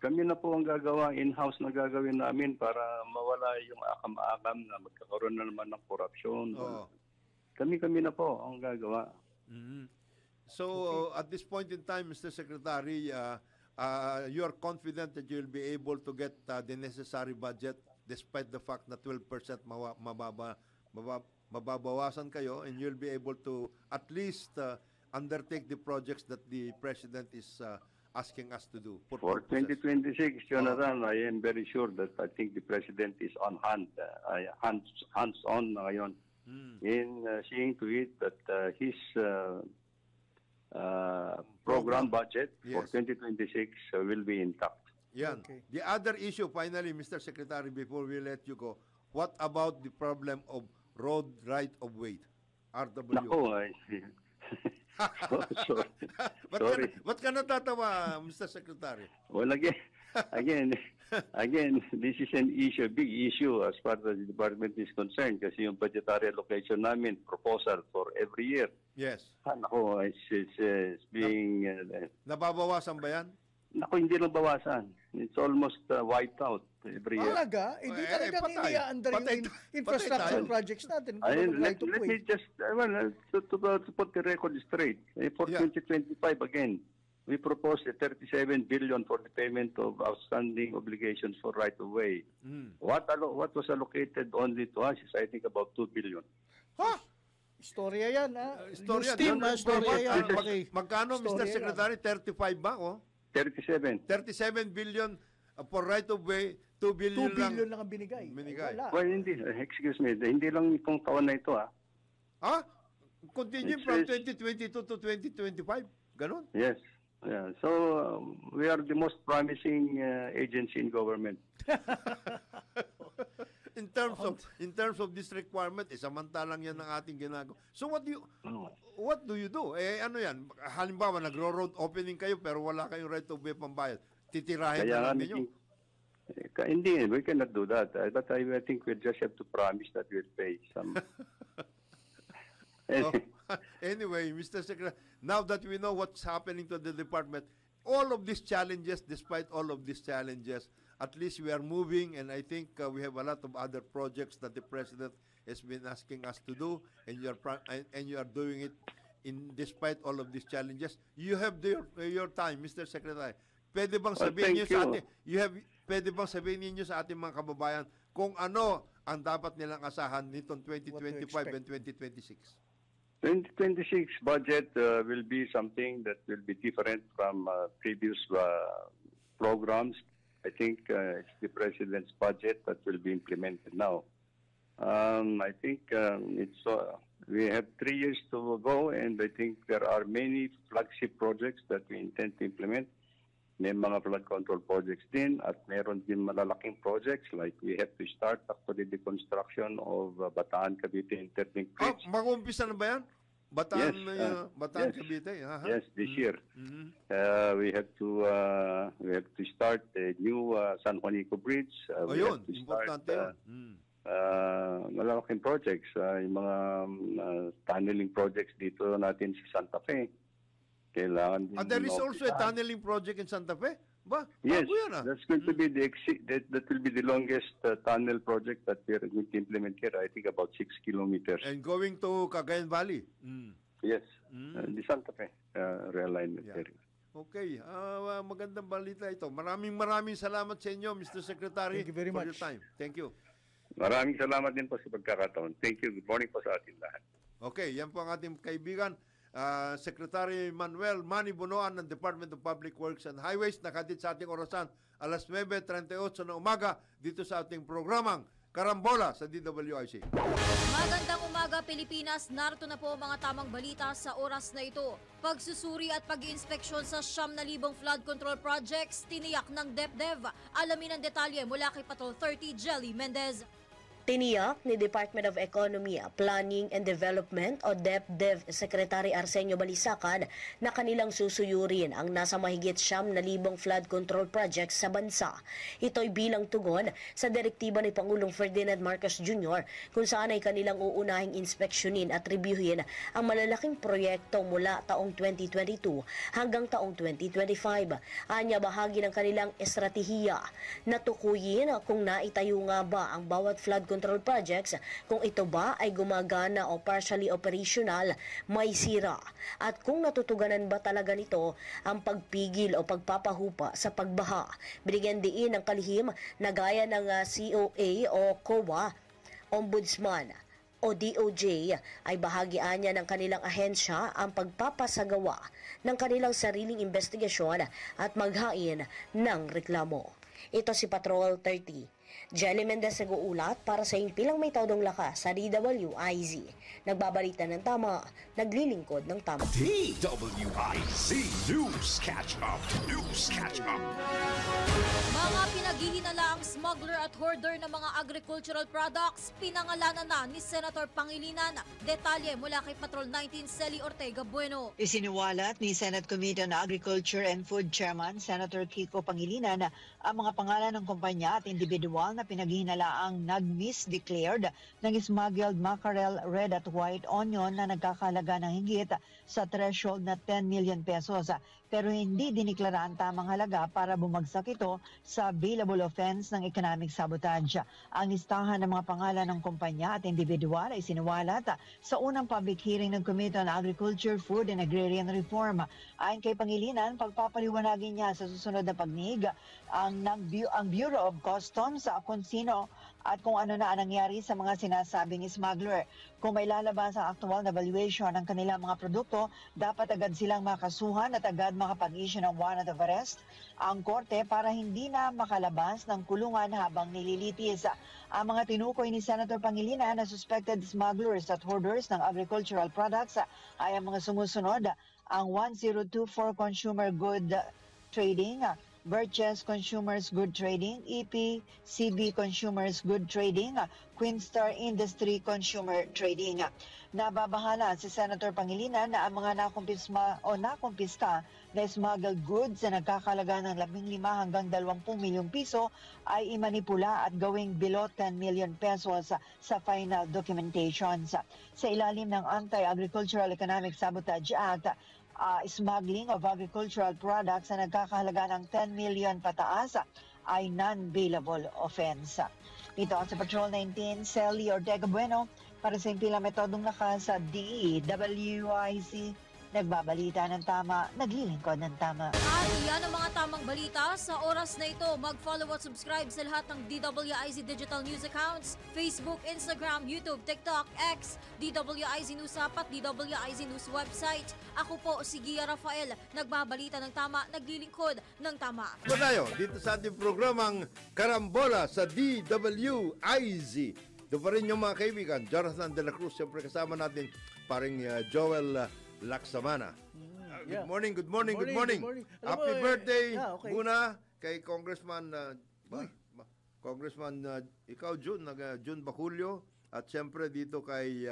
S8: Kami na po ang gagawa, in-house na gagawin namin para mawala yung akam-akam na magkakaroon na naman ng korupsyon. Kami na po ang gagawa.
S5: So, at this point in time, Mr. Secretary, you are confident that you will be able to get the necessary budget despite the fact na 12% mababawasan kayo, and you'll be able to at least undertake the projects that the President is asking us to do.
S8: For 2026, Jonathan, I am very sure that I think the President is on hand, hands-on ngayon in seeing to it that his program budget for 2026 will be intact.
S5: Yan.
S6: Okay.
S5: The other issue, finally, Mr. Secretary, before we let you go, what about the problem of road right-of-way, RW?
S8: Nako, sorry.
S5: Ba't ka natatawa, Mr. Secretary?
S8: Well, again, this is an issue, a big issue as far as the department is concerned kasi yung budgetary allocation namin, proposal for every year.
S5: Yes.
S8: Nako, it's being...
S5: Nababawasan ba yan?
S8: Nako, hindi lang bawasan. It's almost wiped out every year.
S6: Talaga? Hindi talagang
S5: patay.
S6: iniaandar yung infrastructure
S5: Patay
S6: projects natin.
S8: Let me just, to put the record straight. For 2025 again, we proposed a 37 billion for the payment of outstanding obligations for right-of-way. What was allocated only to us is, I think, about 2 billion.
S5: Ha?
S6: Istorya yan, ha?
S5: Istorya.
S6: Istorya yan. Okay.
S5: Magkano, Mr. Secretary? 35 ba?
S8: 37.
S5: 37 billion for right-of-way, 2 billion,
S6: 2 billion lang ang binigay. Wala.
S8: Well, hindi. Excuse me. Hindi lang itong taon na ito, ha?
S5: Ha? Continue from 2022 to 2025? Ganon?
S8: Yes. Yeah. So, we are the most promising agency in government.
S5: in terms of this requirement, samantalang yan ang ating ginagawa. So what do you do? Ano yan? Halimbawa, nagro-road opening kayo pero wala kayong right of way pambayad. Titirahin na namin yun.
S8: Hindi, we cannot do that. But I think we just have to promise that we'll pay some.
S5: Anyway, Mr. Secretary, now that we know what's happening to the department, all of these challenges, despite all of these challenges, at least we are moving, and I think we have a lot of other projects that the President has been asking us to do, and you are doing it despite all of these challenges. You have your time, Mr. Secretary. Pwede bang sabihin niyo sa atin, pwede bang sabihin niyo sa ating mga kababayan kung ano ang dapat nilang asahan nitong 2025 and 2026?
S8: 2026 budget will be something that will be different from previous programs. I think it's the President's budget that will be implemented now. I think we have 3 years to go, and I think there are many flagship projects that we intend to implement. May mga flood control projects din, at meron din malalaking projects like we have to start actually the construction of Bataan-Cavite Interlink Bridge.
S5: Mag-umpisa na ba yan? Bataan, Cavite?
S8: Yes, this year. We have to start a new San Juanico Bridge. We have to start malalaking projects, yung mga tunneling projects dito natin sa Santa Fe. Kailangan din.
S5: There is also a tunneling project in Santa Fe? Ba?
S8: Yes,
S5: yan,
S8: that's going to be that will be the longest tunnel project that we are going to implement here. I think about 6 kilometers.
S5: And going to Cagayan Valley?
S8: Yes, the Santa Fe realignment area.
S5: Okay, magandang balita ito. Maraming salamat sa inyo, Mr. Secretary.
S6: Thank you very much.
S5: For your time. Thank you.
S8: Maraming salamat din po sa pagkakataon. Thank you. Good morning po sa atin lahat. Okay,
S5: yan po ang ating kaibigan. Secretary Manuel Manny Bunoan ng Department of Public Works and Highways, nakatid sa ating orasan alas 9:38 ng umaga dito sa ating programang Karambola sa DWIC.
S9: Magandang umaga Pilipinas, narito na po mga tamang balita sa oras na ito. Pagsusuri at pag-iinspeksyon sa 9,000 flood control projects tiniyak ng DepDev. Alamin ang detalye mula kay Patrol 30 Jelly Mendez.
S10: Tiniyak ni Department of Economy, Planning and Development o DepDev Secretary Arsenio Balisacan na kanilang susuyurin ang nasa mahigit 9,000 flood control projects sa bansa. Ito'y bilang tugon sa direktiba ni Pangulong Ferdinand Marcos Jr. kung saan ay kanilang uunahing inspeksyonin at reviewin ang malalaking proyekto mula taong 2022 hanggang taong 2025. Anya bahagi ng kanilang estratehiya na tukuyin kung naitayo nga ba ang bawat flood control projects kung ito ba ay gumagana o partially operational, may sira, at kung natutuganan ba talaga nito ang pagpigil o pagpapahupa sa pagbaha. Binigyan diin ng kalihim na gaya ng COA o COA, Ombudsman o DOJ ay bahagian niya ng kanilang ahensya ang pagpapasagawa ng kanilang sariling investigasyon at maghain ng reklamo. Ito si Patrol 30. Jelly Mendez nag-uulat para sa Impilang May Taudong Lakas sa DWIZ. Nagbabalita ng tama, naglilingkod ng tama.
S3: DWIZ News Catch Up. News Catch Up.
S9: Mga pinaghihinalaang smuggler at hoarder ng mga agricultural products, pinangalanan na ni Senator Pangilinan. Detalye mula kay Patrol 19, Celi Ortega Bueno.
S11: Isiniwalat ni Senate Committee on Agriculture and Food Chairman Senator Kiko Pangilinan ang mga pangalan ng kumpanya at individual na pinaghihinalaang nag-misdeclared ng smuggled mackerel, red at white onion na nagkakahalaga ng higit sa threshold na 10 million pesos. Pero hindi diniklara ang tamang halaga para bumagsak ito sa bailable offense ng economic sabotage. Ang listahan ng mga pangalan ng kumpanya at individual ay siniwalat sa unang public hearing ng Committee on Agriculture, Food and Agrarian Reform. Ayon kay Pangilinan, pagpapaliwanagin niya sa susunod na pagniig ang Bureau of Customs kung sino at kung ano na ang nangyari sa mga sinasabing smuggler. Kung may lalabas ang aktual na valuation ng kanilang mga produkto, dapat agad silang makasuhan at agad makapag-issue ng warrant of arrest ang korte para hindi na makalabas ng kulungan habang nililitis. Ang mga tinukoy ni Senator Pangilinan na suspected smugglers at hoarders ng agricultural products ay ang mga sumusunod: ang 1024 Consumer Good Trading, Birches Consumers Good Trading, EPCB Consumers Good Trading, Quinstar Industry Consumer Trading. Nababahala si Senator Pangilinan na ang mga nakumpiska na smuggled goods na nagkakalaga ng 15 hanggang 20 milyong piso ay imanipula at gawing below 10 million pesos sa final documentations. Sa ilalim ng Anti-Agricultural Economic Sabotage Act, smuggling of agricultural products na nagkakahalaga ng 10 million pataas ay non-bailable offense. Dito sa Patrol 19, Celi Ortega Bueno para sa Impilang May Taudong Lakas sa DWIZ. Nagbabalita ng tama, naglilingkod ng tama.
S9: At yan ang mga tamang balita sa oras na ito. Mag-follow at subscribe sa lahat ng DWIZ Digital News accounts, Facebook, Instagram, YouTube, TikTok, X, DWIZ News App at DWIZ News website. Ako po si Gia Rafael, nagbabalita ng tama, naglilingkod ng tama.
S5: Tayo dito sa ating programang Karambola sa DWIZ. Doon pa rin yung mga kaibigan, Jonathan De La Cruz, siyempre kasama natin, paring Joel Laksamana.
S6: Yeah.
S5: Good morning. Happy birthday muna kay Congressman ikaw June Baculio, at siyempre dito kay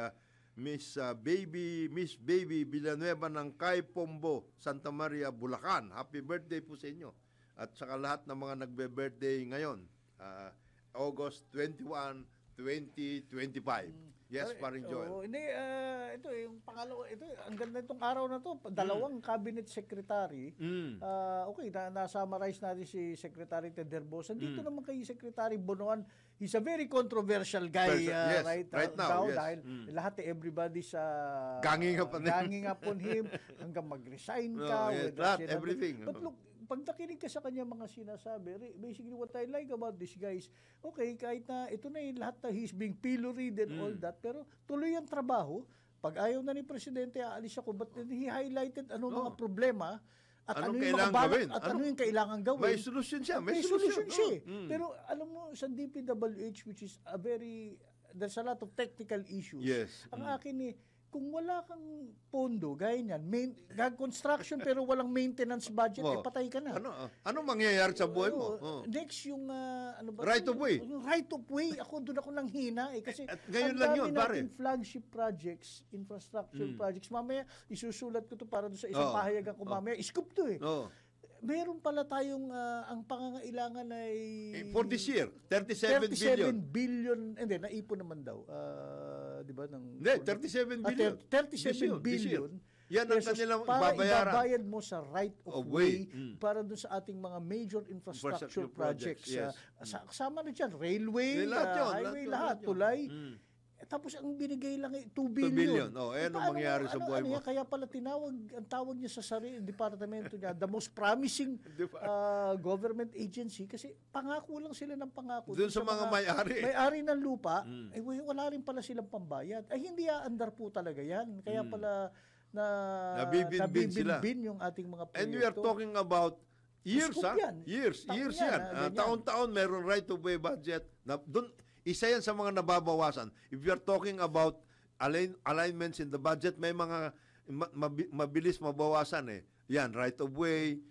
S5: Miss Baby Villanueva ng Caipombo, Santa Maria, Bulacan. Happy birthday po sa inyo. At saka lahat ng mga nagbe-birthday ngayon, August 21, 2025. Yes, paring Joel.
S6: Ito yung pangalawa, ang ganda itong araw na to, dalawang cabinet secretary. Okay, na-summarize natin si Secretary Ted Herbosa. Dito naman kay Secretary Bonoan, he's a very controversial guy right now. Yes. Dahil lahat everybody's ganging upon him hanggang mag-resign ka.
S5: Everything.
S6: But look, pag nakinig ka sa kanya mga sinasabi, basically what I like about this guys, okay, kahit na ito na yung lahat na he's being pilloried and all that, pero tuloy ang trabaho. Pag ayaw na ni Presidente, aalis ako. But he highlighted mga problema at ano yung mga balak at ano yung kailangan gawin.
S5: May solusyon siya.
S6: Pero alam mo, sa DPWH, which is there's a lot of technical issues.
S5: Yes.
S6: Ang akin kung wala kang pondo, gaya niyan, construction pero walang maintenance budget, patay ka na.
S5: Ano mangyayari sa buhay mo?
S6: Next, yung
S5: right of way.
S6: Yung right of way, doon ako nang hina
S5: kasi ngayon lang yun, pare.
S6: Natin flagship projects, infrastructure projects. Mamaya, isusulat ko to para doon sa isang pahayagan ko mamaya. Scoop to meron pala tayong ang pangangailangan ay
S5: for this year 37
S6: billion. Hindi, naipon naman daw. 'Di ba,
S5: 37 billion.
S6: 37 billion
S5: Yan ang
S6: pesos
S5: kanilang
S6: para
S5: ibabayaran.
S6: ibabayad mo sa right of way para doon sa ating mga major infrastructure projects.
S5: yes.
S6: Kasama na dyan, railway, highway, lahat, tulay. Tapos ang binigay lang 2 billion.
S5: Ano mangyari sa buhay mo?
S6: Kaya pala ang tawag niya sa departamento niya, the most promising government agency, kasi pangako lang sila ng pangako.
S5: Doon sa mga may-ari.
S6: May-ari ng lupa, wala rin pala silang pambayad. Ay, hindi aandar po talaga yan. Kaya pala nabibinbin yung ating mga proyekto.
S5: And we are talking about years, Years yan. Taon-taon meron right-of-way budget. Isa yan sa mga nababawasan. If you are talking about alignments in the budget, may mga mabilis mabawasan eh. Yan, right-of-way,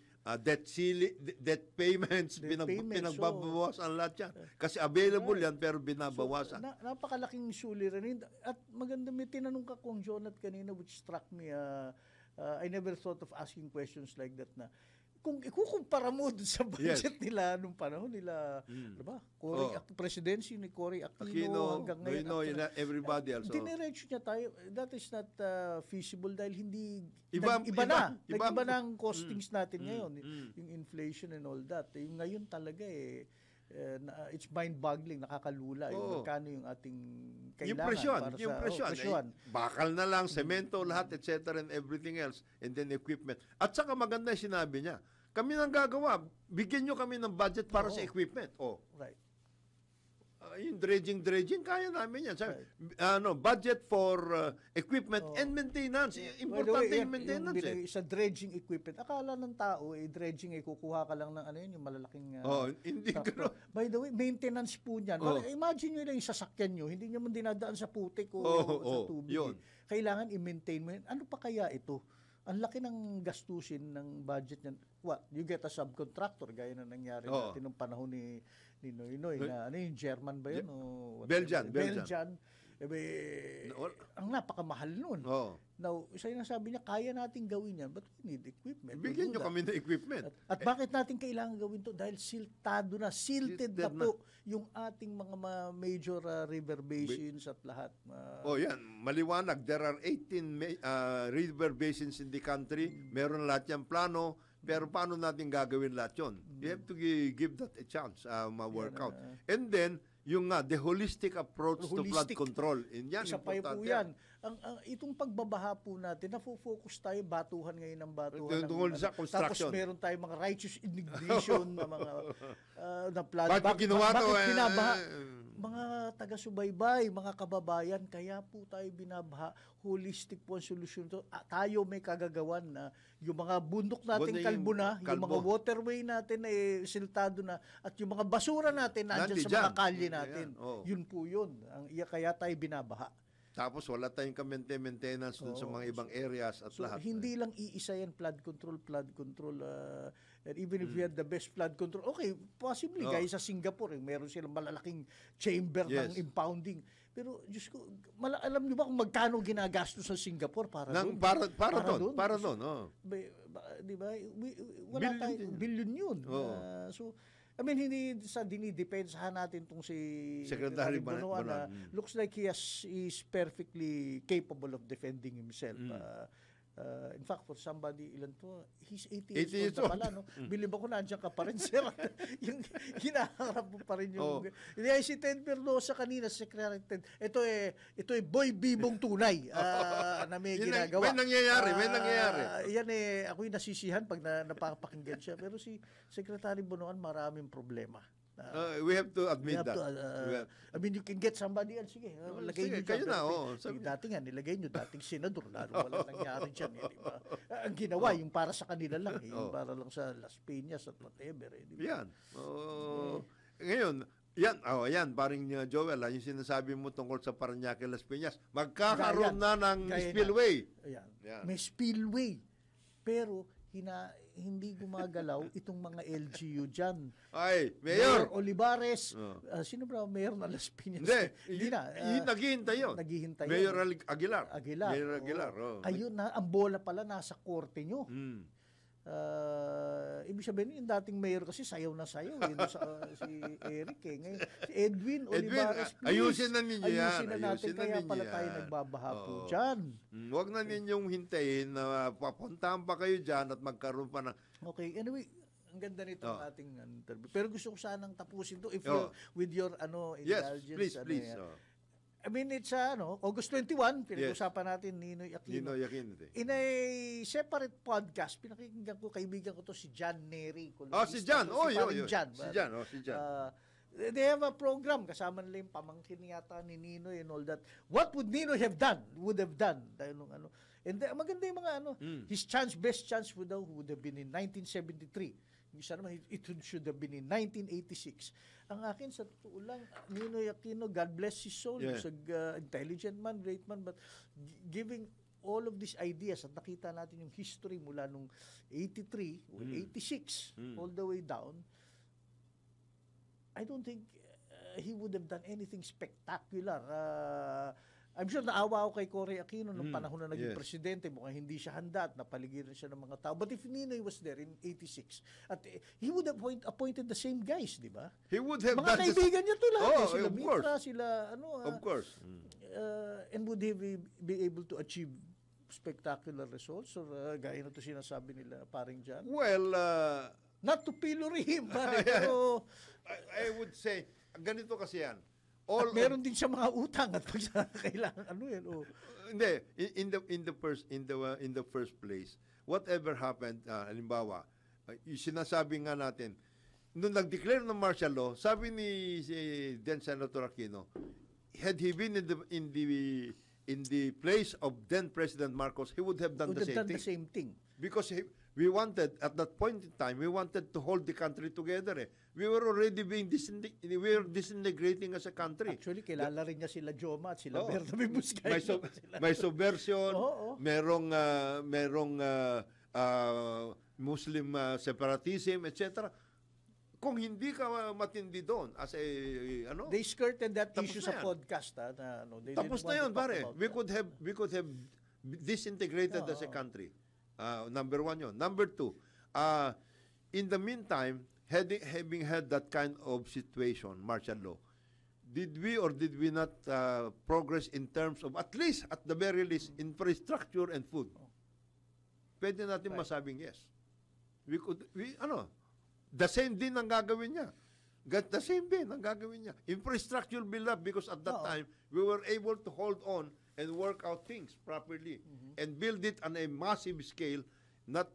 S5: debt payments, pinagbabawasan lahat yan. Kasi available yan, pero binabawasan.
S6: Napakalaking suliranin. At maganda, may tinanong ka kong Jonat kanina, which struck me. I never thought of asking questions like that na. Kung ikukumpara mo sa budget nila nung panahon nila, diba? Presidency ni Cory Aquino hanggang ngayon.
S5: Everybody else.
S6: Diniretso niya tayo. That is not feasible dahil hindi iba na ang costings natin ngayon. Yung inflation and all that. Yung ngayon talaga it's mind-boggling, nakakalula yung magkano yung ating kailangan.
S5: Yung presyon. Bakal na lang, semento, lahat, etc. and everything else. And then equipment. At saka maganda yung sinabi niya, kami nang gagawa, bigyan nyo kami ng budget para sa equipment.
S6: Right.
S5: Yung dredging, kaya namin yan. Budget for equipment and maintenance. Importante yung maintenance.
S6: Sa dredging equipment, akala ng tao, dredging, kukuha ka lang ng yung malalaking...
S5: hindi gano'n.
S6: By the way, maintenance po niyan. Imagine nyo lang yung sasakyan nyo, hindi nyo man dinadaan sa putik o sa tubig. Kailangan i-maintain mo yan. Ano pa kaya ito? Ang laki ng gastusin ng budget niyan. You get a subcontractor, gaya na nangyari natin nung panahon ni Noynoy na yung German ba yun?
S5: Belgian.
S6: Ang napakamahal nun. Now, isa yung nasabi niya, kaya natin gawin yan, but we need equipment.
S5: Bigyan nyo kami ng equipment.
S6: At bakit natin kailangan gawin to? Dahil silted na po yung ating mga major river basins at lahat.
S5: Yan. Maliwanag. There are 18 river basins in the country. Meron lahat yung plano. Pero paano natin gagawin lahat yun? You have to give that a chance, ma-workout. And then, yung the holistic approach to flood control.
S6: Isa pa po yan. Itong pagbabaha po natin, nafo-focus tayo, batuhan ngayon ng batuhan.
S5: Sa construction.
S6: Tapos meron tayong mga righteous indignation na mga na flood.
S5: Bakit
S6: binabaha? Mga taga-subaybay, mga kababayan, kaya po tayo binabaha. Holistic po ang solusyon to. Tayo may kagagawan na yung mga bundok natin kalbo na, yung mga waterway natin siltado na, at yung mga basura natin nandiyan sa mga kalye natin. Yun po yun. Kaya tayo binabaha.
S5: Tapos wala tayong maintenance dun sa mga ibang areas at lahat.
S6: Hindi lang iisa yan, flood control. And even if we had the best flood control, okay, possibly, gaya sa Singapore, meron silang malalaking chamber ng impounding. Pero, Diyos ko, alam niyo ba kung magkano ginagastos sa Singapore para doon?
S5: Para doon.
S6: Di ba? Wala tayong billion yun. So, I mean, hindi dinidepensahan natin itong si
S5: Secretary Bonoan.
S6: Looks like he is perfectly capable of defending himself. In fact, for somebody, ilan to? He's 80 years old pala, no? Bilib ako nandiyan ka pa rin, sir. Yung hinaharap mo pa rin yung... Si Ted Berlosa kanina, Secretary Ted, ito boy bibong tunay na may ginagawa.
S5: May nangyayari.
S6: Yan ako'y nasisihan pag napapakinggan siya. Pero si Secretary Bonoan, maraming problema.
S5: We have to admit that.
S6: I mean, you can get somebody else. Sige, lagay nyo
S5: kayo na.
S6: Dati nga, nilagay nyo, dating senador, lalo wala nangyari dyan. Diba? Ang ginawa, yung para sa kanila lang, yung para lang sa Las Piñas at whatever. Diba?
S5: Yan. Ngayon, yan, paring Joel, yung sinasabi mo tungkol sa Parañaque, Las Piñas, magkakaroon na ng spillway.
S6: Yan. May spillway. Pero, hindi gumagalaw itong mga LGU dyan.
S5: Mayor
S6: Olivares. Sino ba Mayor na Las Piñas?
S5: Hindi na. Naghihintay yun. Mayor Aguilar.
S6: Mayor Aguilar. Ayun na, ang bola pala nasa korte nyo. Ibig sabihin, yung dating mayor kasi sayaw na sayaw. Si Eric eh. Ngayon, si Edwin Olivares, please.
S5: Ayusin na ninyo yan.
S6: Ayusin na natin, kaya pala tayo nagbabaha po dyan.
S5: Huwag na ninyong hintayin na papuntahan pa kayo dyan at magkaroon pa ng...
S6: Okay, anyway, ang ganda nito ang ating interview. Pero gusto ko sanang tapusin to if you're, with your indulgence.
S5: Yes, please.
S6: I mean, it's August 21, pinag-usapan natin Ninoy Aquino. In a separate podcast, pinakinggan ko, kaibigan ko to si John Neri.
S5: Si John. Si John.
S6: They have a program, kasama nila yung pamangkin yata ni Ninoy and all that. What would Ninoy would have done? Dahil nung And maganda yung mga his best chance would have been in 1973. Isa naman, it should have been in 1986. Ang akin, sa totoo lang, Ninoy Aquino, God bless his soul, he's an intelligent man, great man, but giving all of these ideas, at nakita natin yung history mula nung 83, 86, all the way down, I don't think he would have done anything spectacular. I'm sure naawa ako kay Cory Aquino nung panahon na naging presidente. Mukhang hindi siya handa at napaligiran siya ng mga tao. But if Ninoy was there in 86, at he would have appointed the same guys, di ba?
S5: He would have
S6: mga kaibigan niya to lahat. Sila Mitra, sila
S5: of course.
S6: And would he be able to achieve spectacular results? Or gaya na to sinasabi nila, paring John?
S5: Well,
S6: not to pillory him, pero
S5: I would say, ganito kasi yan.
S6: At meron din siya mga utang at pag kailangan
S5: Hindi, in the first place, whatever happened, halimbawa, yung sinasabi nga natin, nung nag-declare ng martial law, sabi ni then Senator Aquino, had he been in the place of then President Marcos, he would have done the same thing. Because we wanted, at that point in time, we wanted to hold the country together. We were already we were disintegrating as a country.
S6: Actually, kilala rin niya sila Joma at sila Bernabe Buscay.
S5: May subversion, merong Muslim separatism, etc. Kung hindi ka matindi doon as a
S6: they skirted that issue sa podcast
S5: tapos na yun, pare. We could have disintegrated as a country. Number one yun. Number two, in the meantime, having had that kind of situation, martial law, did we or did we not progress in terms of, at the very least, infrastructure and food? Pwede natin masabing yes. The same din ang gagawin niya. The same din ang gagawin niya. Infrastructure build up because at that time, we were able to hold on and work out things properly and build it on a massive scale, not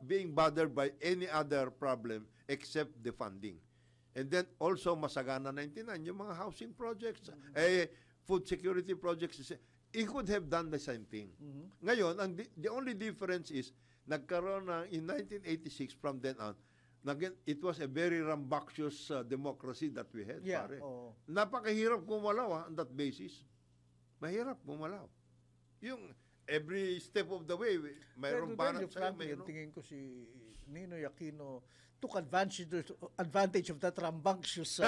S5: being bothered by any other problem except the funding. And then also masagana 99 yung mga housing projects, food security projects. He could have done the same thing. Ngayon, the only difference is nagkaroon in 1986 from then on. It was a very rambunctious democracy that we had. Pare. Napakahirap gumalaw on that basis. Mahirap gumalaw. Yung every step of the way, mayroong banat sa'yo.
S6: Tingin ko si Ninoy Aquino took advantage of that rambunctious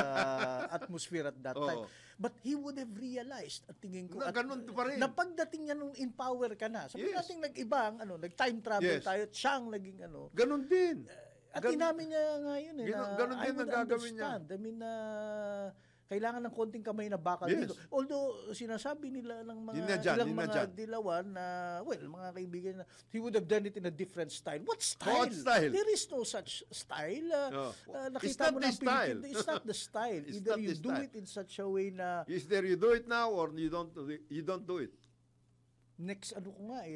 S6: atmosphere at that time. But he would have realized, at tingin ko,
S5: ganun pa rin.
S6: Na pagdating niya nung in power ka na, sabi natin nag-ibang, nag-time travel tayo, at siyang naging
S5: ganun din.
S6: At inamin niya nga yun
S5: ganun din ang gagawin niya.
S6: I mean, kailangan ng konting kamay na bakal dito. Although, sinasabi nila ng mga dilawan na, mga kaibigan na, he would have done it in a different style. What style? There is no such style. Nakita mo ng Pilipino. It's not the style. Either you do it in such a way na...
S5: Either you do it now or you don't do it.
S6: Next, ko nga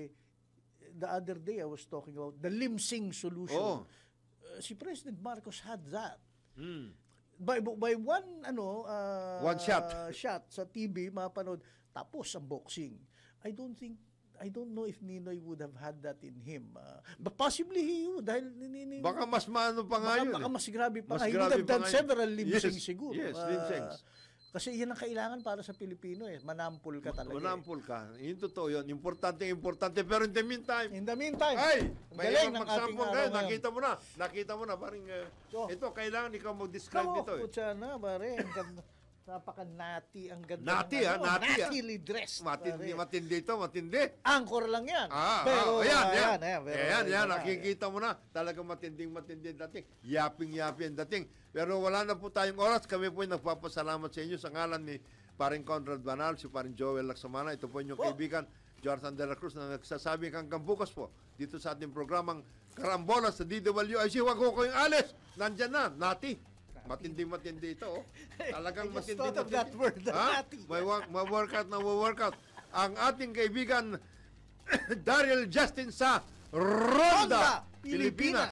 S6: the other day I was talking about the lim-sing solution. Si President Marcos had that. By one shot sa TV mapanood, tapos ang boxing. I don't know if Ninoy would have had that in him. But possibly he would. Dahil
S5: baka mas maano pa nga yun.
S6: Baka mas grabe pa nga. He would have done several lim-sing siguro.
S5: Yes, lim-sings.
S6: Kasi yan ang kailangan para sa Pilipino manampol ka talaga.
S5: Manampol ka. Yun totoo yun. Importante. Pero in the meantime,
S6: ay,
S5: galing ng ating araw. Nakita mo na. Paring, ito, kailangan ikaw mag-describe nito.
S6: Putya na, pare. Napaka-nati ang ganda.
S5: Nati,
S6: ng,
S5: nati,
S6: natily dressed.
S5: Matindi ito, matindi.
S6: Angkor lang yan.
S5: Pero, ayan.
S6: Pero,
S5: Nakikita mo na. Talagang matindi dating. Yaping-yapi ang dating. Pero wala na po tayong oras. Kami po ay nagpapasalamat sa inyo sa ngalan ni Paring Conrad Banal, si Paring Joel Laksamana. Ito po inyong kaibigan, Jonathan De La Cruz, na nagsasabing hanggang bukas po dito sa ating programang Karambola sa DWIC. Huwag ko kayong alis. Nandyan na, Nati. Matindi ito. Oh. Talagang matindi.
S6: Of that word, Nati.
S5: May workout. Ang ating kaibigan, Daryl Justin sa Ronda, Pilipinas.